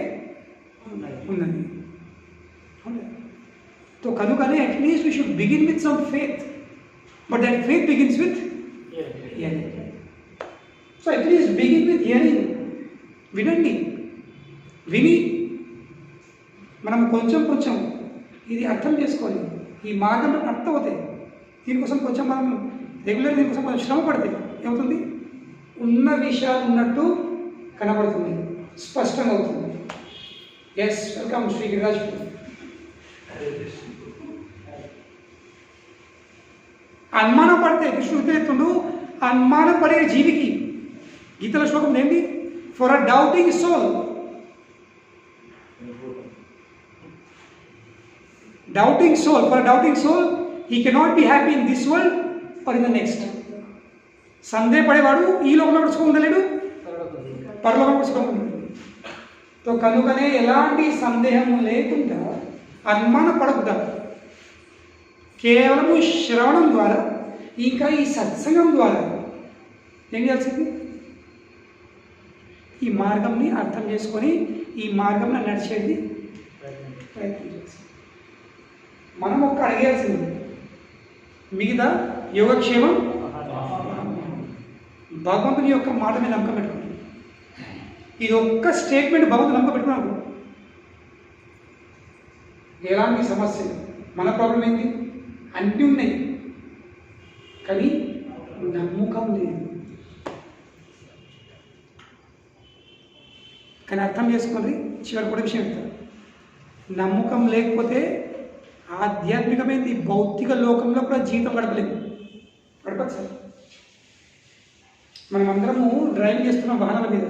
ఉన్నది. సో కనుకనే at least we should begin with some faith, but that faith begins with hearing. So at least begin with hearing. వినండి, విని మనం కొంచెం ఇది అర్థం చేసుకోవాలి. ఈ మార్గంలో అర్థం అవుతాయి. దీనికోసం కొంచెం మనం రెగ్యులర్ దీనికోసం కొంచెం శ్రమ పడితే ఏమవుతుంది? ఉన్న విషయాలు ఉన్నట్టు కనబడుతుంది, స్పష్టంగా అవుతుంది. Yes, welcome Shri Giriraj. అనుమానం పడితే కృష్ణుడు తెలియతుండు, అనుమానం పడే జీవికి గీతల శ్లోకం ఏంటి? For a doubting soul, for a doubting soul, he cannot be happy in this world or in the next. సందేహపడేవాడు ఈ లోకంలో కూడా సుఖం ఉండలేడు, పరలోకంలో కూడా సుఖం ఉండలేడు. సో కనుకనే ఎలాంటి సందేహం లేకుండా అనుమానం పడకుండా కేవలము శ్రవణం ద్వారా ఇంకా ఈ సత్సంగం ద్వారా ఏం చేయాల్సింది? ఈ మార్గంని అర్థం చేసుకొని ఈ మార్గంలో నడిచేది ప్రయత్నం చేస్తాం. మనం ఒక్క అడిగేయాల్సింది, మిగతా యోగక్షేమం భగవంతుని యొక్క మాట మీద నమ్మకం పెట్టుకోండి. ఇది ఒక్క స్టేట్మెంట్ భగవంతుని నమ్మకం పెట్టుకున్నాను, ఎలాంటి సమస్య లేదు. మన ప్రాబ్లం ఏంటి? అన్నీ ఉన్నాయి కానీ నమ్మకం లేదు. కానీ అర్థం చేసుకోండి, చివరి కూడా విషయం చెప్తారు. నమ్మకం లేకపోతే ఆధ్యాత్మికమైనది భౌతిక లోకంలో కూడా జీవితం గడపలేదు. గడపచ్చు సార్. మనం అందరము డ్రైవింగ్ చేస్తున్నాం వాహనాల మీద,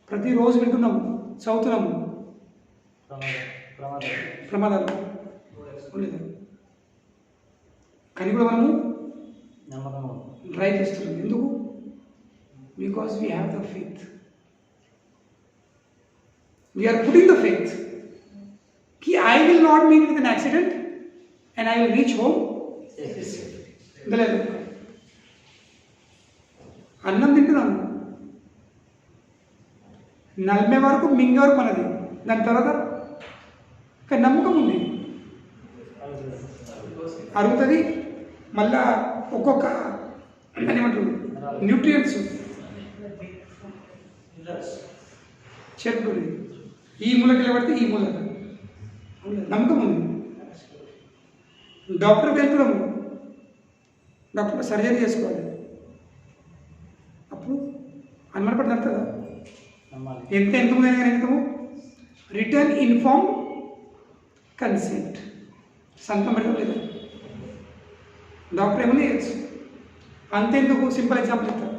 ప్రతిరోజు వింటున్నాము, చదువుతున్నాము ప్రమాదాలు ఉండలేదు. కానీ కూడా మనము డ్రైవ్ చేస్తున్నాం. ఎందుకు? Because we have the faith. We are putting the faith कि I will not meet with an accident and I will reach home. అన్నం తింటున్నాను, నలభై వరకు మింగే వరకు మనది, దాని తర్వాత కానీ నమ్మకం ఉంది, అరుగుతుంది. మళ్ళా ఒక్కొక్క ఏమంటారు న్యూట్రియంట్స్ చేరుతుంది. ఈ మూలకి నిలబడితే ఈ మూలక నమ్మకం ఉంది. డాక్టర్కి వెళ్తున్నాము, డాక్టర్ సర్జరీ చేసుకోవాలి, అప్పుడు అనుమానపడి నడుతుందా? ఎంత ఎంతమంది అయినా కానీ ఎంతము రిటర్న్ ఇన్ఫార్మ్ కన్సెంట్ సంతం పెడతాం లేదా? డాక్టర్ ఏమన్నా చేయొచ్చు. అంతెందుకు సింపుల్ ఎగ్జాంపుల్ ఇస్తాం.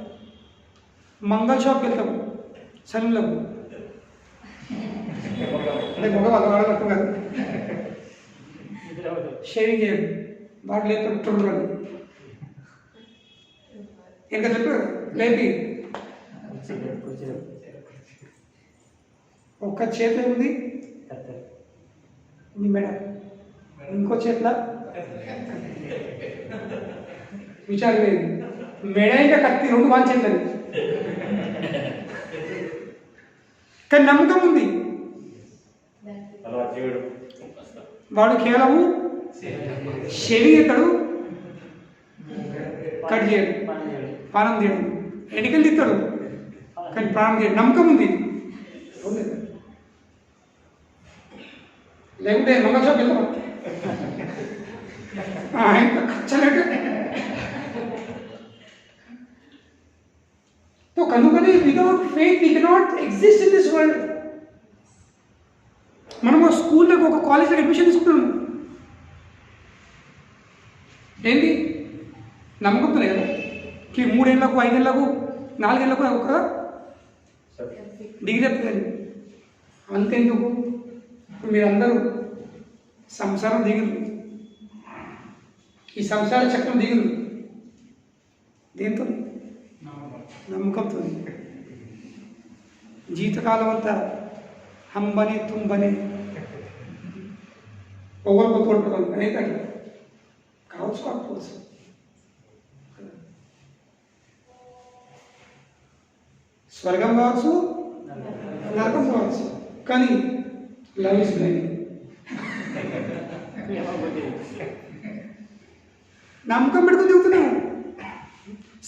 మంగళ షాప్కి వెళ్తాము, సలూన్లకు, అంటే మగ వాళ్ళ అర్థం కాదు, షేవింగ్ చేయండి, వాటి లేపుతుండ్రు అని ఇంకా చెప్పు లేపి ఒక్క చేతిలో ఏముంది నీ మెడ, ఇంకో చేతిలో విచారం లేదు, మెడ ఇంకా కత్తి రెండు వాన్ చేతులు. కానీ నమ్మకం ఉంది. వాడు కేవలము షేవింగ్ ఎక్కడు, కట్ చేయడు, ప్రాణం తీయడు, ఎన్నికలు తీస్తాడు కానీ ప్రాణం తీయడు. నమ్మకం ఉంది. లేకుంటే మంగళ షాప్ వెళ్తామా ఇంకా ఖర్చలేక. तो కనుకనే without faith we cannot exist in this world. మనము స్కూల్లోకి ఒక కాలేజ్లో అడ్మిషన్ తీసుకుంటున్నాము, ఏంటి నమ్మకంతో కదా? 3 ఏళ్ళకు 5 ఏళ్ళకు 4 ఏళ్ళకు ఒక డిగ్రీ వస్తుంది. అంతెందుకు మీరందరూ సంసారం దిగురు, ఈ సంసార చక్రం దిగురు దేంతో? నమ్మకంతో. జీవితకాలం అంతా హంబనే తుంబనే ఒకరికి తోడుపడతాం. అయితే కావచ్చు కాకపోవచ్చు, స్వర్గం కావచ్చు నరకం కావచ్చు, కానీ లవ్ ఇస్ బ్లైండ్. నమ్మకం పెట్టుకుని దిగుతున్నాము,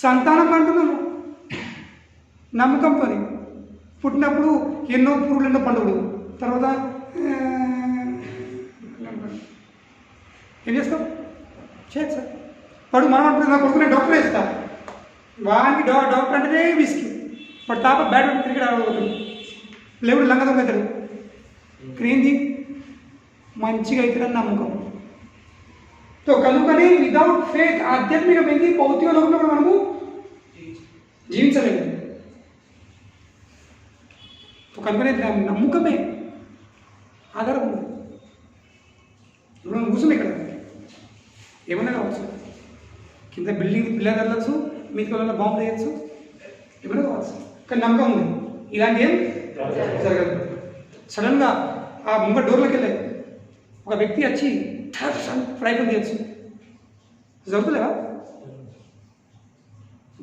సంతానం అంటున్నాము నమ్మకంతో. పుట్టినప్పుడు ఎన్నో పురుగులు, ఎన్నో పండుగలు, తర్వాత ఏం చేస్తాం? చేయదు సార్. వాడు మనం అంటున్నా కొడుకునే డాక్టర్ వేస్తా, వానికి డాక్టర్ అంటేనే విసికి, వాడు తాప బ్యాడ్మింటన్ క్రికెట్ ఆడబోతుంది, లేవుడు లంగ దొంగ అవుతాడు. క్రేంది మంచిగా అవుతుందని నమ్మకం. సో కనుకనే వితౌట్ ఫేత్ ఆధ్యాత్మికమైంది భౌతిక లోకంలో కూడా మనము జీవించలేము. కనుకనే నమ్మకమే ఆధారం ఉంది. ఇప్పుడు మనం కూర్చున్నాం ఇక్కడ, ఏమన్నా కావచ్చు, కింద బిల్డింగ్ పిల్లలు వెళ్ళచ్చు, మీకు వాళ్ళ బాంబు వేయచ్చు, ఏమైనా కావచ్చు, కానీ నమ్మకం ఉంది. ఇలాంటి ఏం జరగదు. సడన్గా ఆ ముంగ డోర్లోకి వెళ్ళే ఒక వ్యక్తి వచ్చి ప్రయత్నం చేయొచ్చు, జరుగుతులేవా?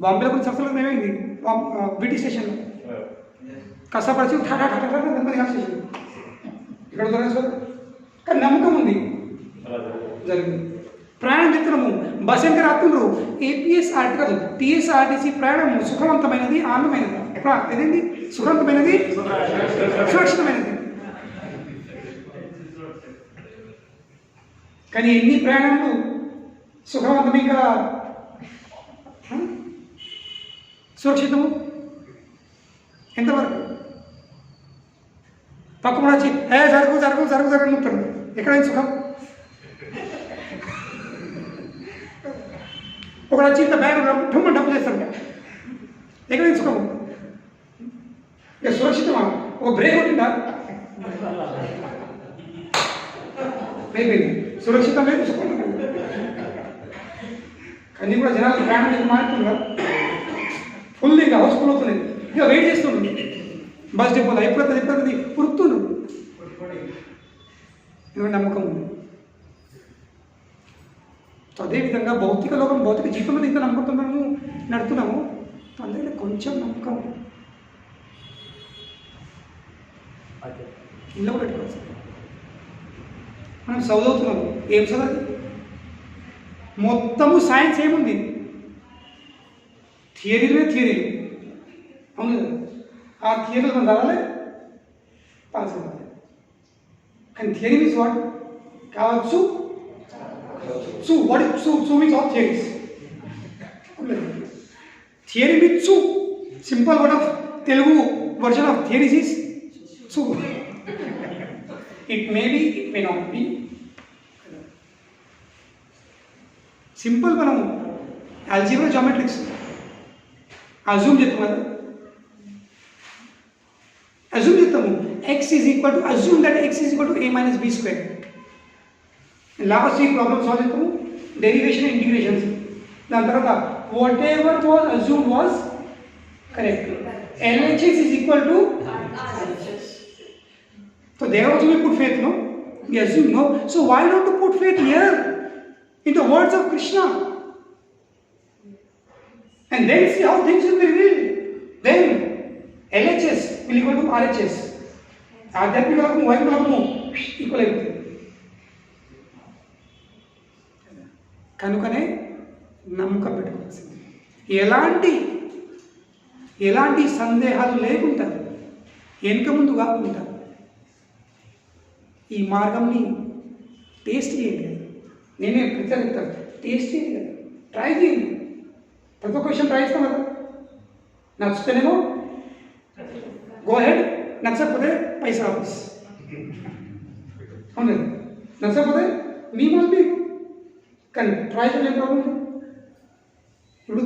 బాంబేలో కొన్ని సంస్థలకు ఏమైంది, బ్రిటిష్ స్టేషన్లో కష్టపరిచి ఠాఠా ఠాఠా ఠాఠా నెమ్మది కాసేసి ఇక్కడ దొరకదు కానీ నమ్మకం ఉంది జరిగింది. ప్రయాణం చెప్తున్నాము, బస్ ఎంత రాత్తుండ్రు ఏపీఎస్ఆర్టీ కాదు టీఎస్ఆర్టీసీ ప్రయాణం సుఖవంతమైనది, ఆనందమైనది. ఎక్కడ ఏదండి సుఖవంతమైనది, సురక్షితమైనది. కానీ ఎన్ని ప్రయాణాలు సుఖవంతం ఇంకా సురక్షితము ఎంతవరకు? పక్కన వచ్చి జరుగు జరుగు జరుగు జరుగు నొప్పుతాడు. ఎక్కడైనా సుఖం? ఒక వచ్చి ఇంత బ్యాగ్ ఢమ్మ డబ్బు చేస్తాడు. ఎక్కడైనా సుఖము? ఇక సురక్షితమా? ఒక బ్రేక్ ఉంటుందా? అయిపోయింది. సురక్షితం లేదు, సుఖం లేదు. కానీ కూడా జనాలు ప్రయాణం చేసి మారుతుందా? ఫుల్ ఇంకా హౌస్ఫుల్ అవుతున్నాయి. ఇక వెయిట్ చేస్తుండ్రు బస్ డిపోలో. ఎప్పుడైతే పురుతుండ్రు. ఇదిగో నమ్మకం ఉంది. అదేవిధంగా భౌతిక లోకం, భౌతిక జీవితం ఇంత నమ్మకంతో మనము నడుపుతున్నాము. అందులో కొంచెం నమ్మకం ఇల్లు పెట్టుకోవచ్చు. మనం చదువుతున్నాము. ఏం చదవాలి? మొత్తము సైన్స్ ఏముంది? థియరీలు అవును కదా. ఆ థియరీలు మనం చదవాలి, పాస్ అవ్వాలి. కానీ థియరీ మీన్స్ వాట్? కావచ్చు so what so means all theories. Theory means so simple word of Telugu version of theories is so. It may be, it may not be. Simple మనము ఆల్జీబ్రా జామెట్రిక్స్ అజ్యూమ్ చేస్తాం కదా. Assume చేస్తాము x is equal to assume that x is equal to a minus b square. Last ఈ problem solve చేస్తాము, derivation integrations. దాని తర్వాత what ever was assume was correct. LHS is equal to so there also we put faith, no? We assume, no? So why not to put faith here in the words of Krishna and then see how things will be revealed? Then LHS will equal to RHS. ఆధ్యాత్మిక లోకము వైపు లోకము equal అయిపోతుంది. కనుకనే నమ్మకం పెట్టుకోవాల్సింది. ఎలాంటి సందేహాలు లేకుండా వెనుక ముందు కాకుండా ఈ మార్గంని టేస్ట్ చేయండి. నేనే ప్రత్యేక చెప్తాను, టేస్ట్ చేయండి కదా, ట్రై చేయండి. ప్రతి ఒక్క విషయం ట్రై చేస్తాం కదా. నచ్చితేనేమో గో హెడ్, నచ్చకపోతే పైసా ఆఫీస్. అవును, నచ్చకపోతే మీ మళ్ళీ కానీ ట్రై చేయడం ప్రాబ్లం. ఇప్పుడు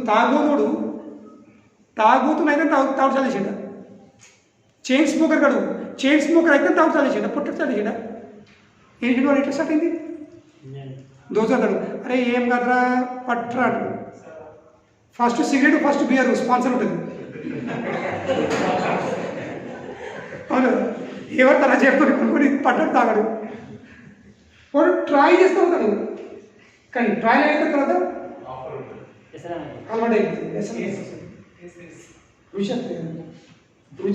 తాగుతున్నైతే తాగు చదివేసాడ. చైన్ స్మోకర్ గడు చైన్ స్మోకర్ అయితే తాగు చదివేసాడ, పుట్టకు చదివేసాడ. ఏంటి వాడు ఎట్లా స్టార్ట్ అయింది? దోచుతాడు. అరే ఏం కదరా పట్రా అంటాడు. First cigarette, first beer sponsor ఉంటుంది. అవును, ఎవరు తన చేపని కొనుక్కొని పట్టడు తాగడు. వాడు ట్రై చేస్తూ ఉంటాడు. కానీ ట్రై అయిన తర్వాత అలవాటు అయిపోతుంది. రుచి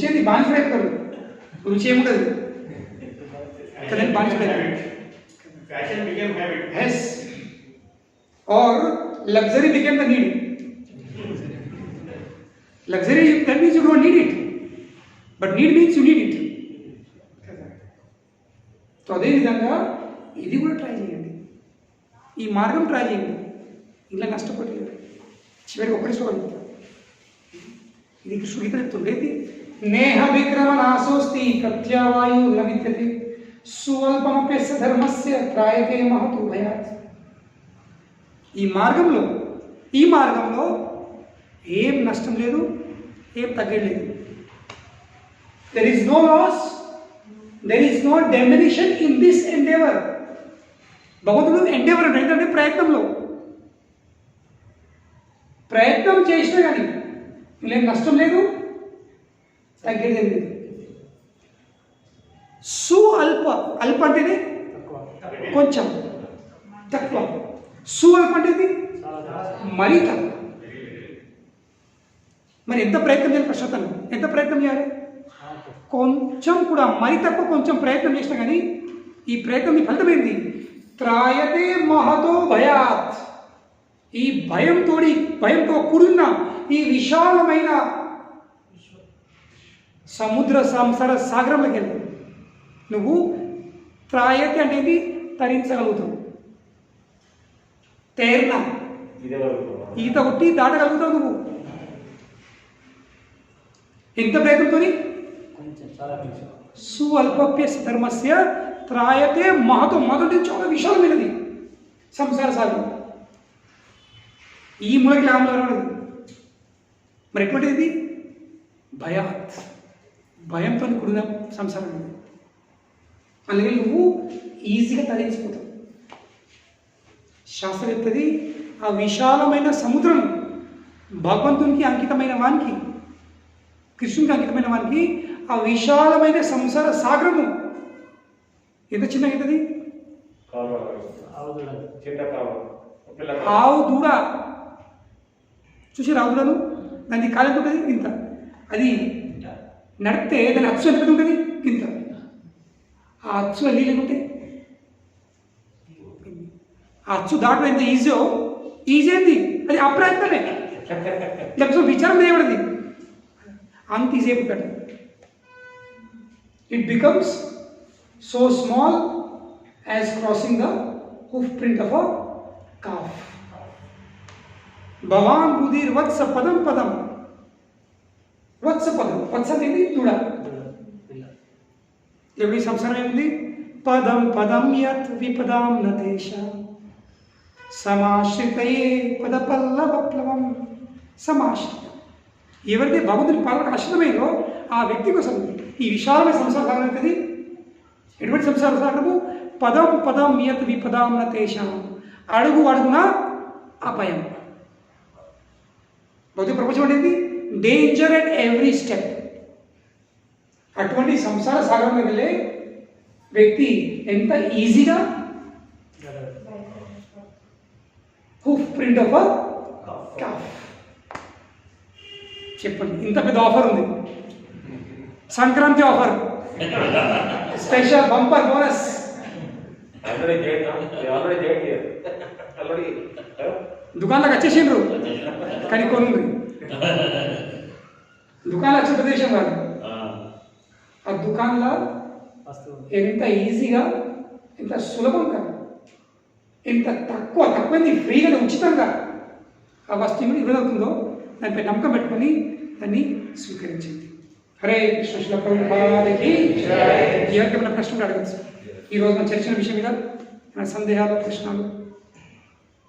ఏంది? బానిసడు అయిపోతాడు. రుచి ఏముంటుంది కదండి, బానిసడు అయిపోతాడు. Yes. Or luxury became the need. Luxury, that means you don't need it. But need means you need it. So అదేవిధంగా ఇది కూడా ట్రై చేయండి. ఈ మార్గం ట్రై చేయండి. ఇలా నష్టపడలేదు. చివరికి ఒకటి చూడండి. ఇది కృష్ణుడు చెప్తుండేది. నేహ విక్రమ నాశోస్తి ప్రత్యావాయు న విద్యతే స్వల్పమప్యస్య ధర్మస్య త్రాయతే మహతు భయాత్. ఈ మార్గంలో ఏం నష్టం లేదు, ఏం తగ్గలేదు. There is no loss, there is no diminution in this endeavour. భగవంతుడు ఎండేవర్ అంటే ఏంటంటే ప్రయత్నం చేసినా కానీ వీళ్ళేం నష్టం లేదు, తగ్గేది ఏం లేదు. అల్ప అంటేనే కొంచెం తక్కువ. అల్ప అంటే మరీ తక్కువ. మరి ఎంత ప్రయత్నం చేయాలి ప్రశ్నతను ఎంత ప్రయత్నం చేయాలి కొంచెం కూడా మరి తక్కువ కొంచెం ప్రయత్నం చేసినా కానీ ఈ ప్రయత్నం ఫలితం ఏంటి త్రాయతే మహతో భయాత్ ఈ భయంతో కూడిన ఈ విశాలమైన సముద్ర సంసార సాగరంలోకి వెళ్తావు నువ్వు త్రాయతే అంటే ఏంటి తరించగలుగుతావు తేర్నా ఈత కొట్టి దాటగలుగుతావు నువ్వు ఎంత ప్రయత్నంతో స్వల్పప్య ధర్మస్య త్రాయతే మహతో మొదటి చాలా విశాలమైనది సంసార సాగరం ఈ మూలకి లాభం మరి ఎటువంటిది భయాత్ భయంతో కూడిన సంసారం అందుకే నువ్వు ఈజీగా తరించిపోతావు శాస్త్రం చెప్తుంది ఆ విశాలమైన సముద్రం భగవంతునికి అంకితమైన వానికి కృష్ణునికి అంకితమైన వానికి ఆ విశాలమైన సంసార సాగరము ఎంత చిన్నగా అవుతుంది ఆవు దూడ చూసి రావులను దాని కాలం ఉంటుంది ఇంత అది నడిపితే దాని అచ్చు ఎంత ఉంటుంది ఇంత ఆ అచ్చు నీళ్ళు ఏముంటే ఆ అచ్చు దాటడం ఎంత ఈజీ ఏంది అది అప్రయత్నమే లేకపోతే విచారం చేయబడింది అంత ఈజీ అయిపోతాడు it becomes so small as crossing the hoof print of a calf భవాన్ బుధిర్ వత్స పదం పదం వత్స పదం వత్స అనేది దూడ ఎప్పుడు సంసారం ఏంది పదం పదం యత్ విపదాం నదేశ సమాశ్రితయే పదపల్లవప్లవం సమాశ్రిత ఎవరైతే భగవంతుని పాలనకు ఆశ్రితమైందో ఆ వ్యక్తి కోసం ఈ విశాలమైన సంసార సాగరం అవుతుంది ఎటువంటి సంసార సాగరము పదం పదం యత్ విపదాం నదేశ అడుగు అడుగున అపాయం భౌతిక ప్రపంచం అనేది డేంజర్ అట్ ఎవ్రీ స్టెప్ అటువంటి సంసార సాగరంలో వెళ్ళే వ్యక్తి ఎంత ఈజీగా హూఫ్ ప్రింట్ ఆఫ్ కాఫ్ చెప్పండి ఇంత పెద్ద ఆఫర్ ఉంది Sankranti offer special bumper bonus దుకాణంలోకి వచ్చేసిండ్రు కానీ కొనుంది దుకాణంలో వచ్చే ప్రదేశం కాదు ఆ దుకాణంలో ఎంత ఈజీగా ఎంత సులభంగా ఎంత తక్కువైంది ఫ్రీగా ఉచితంగా ఆ వస్తువు ఇవ్వదవుతుందో దానిపై నమ్మకం పెట్టుకొని దాన్ని స్వీకరించింది హరే కృష్ణ శ్రీల ప్రభుపాదకి ఎవరికైనా ప్రశ్నలు అడగచ్చు ఈరోజు మనం చర్చిన విషయం మీద సందేహాలు ప్రశ్నలు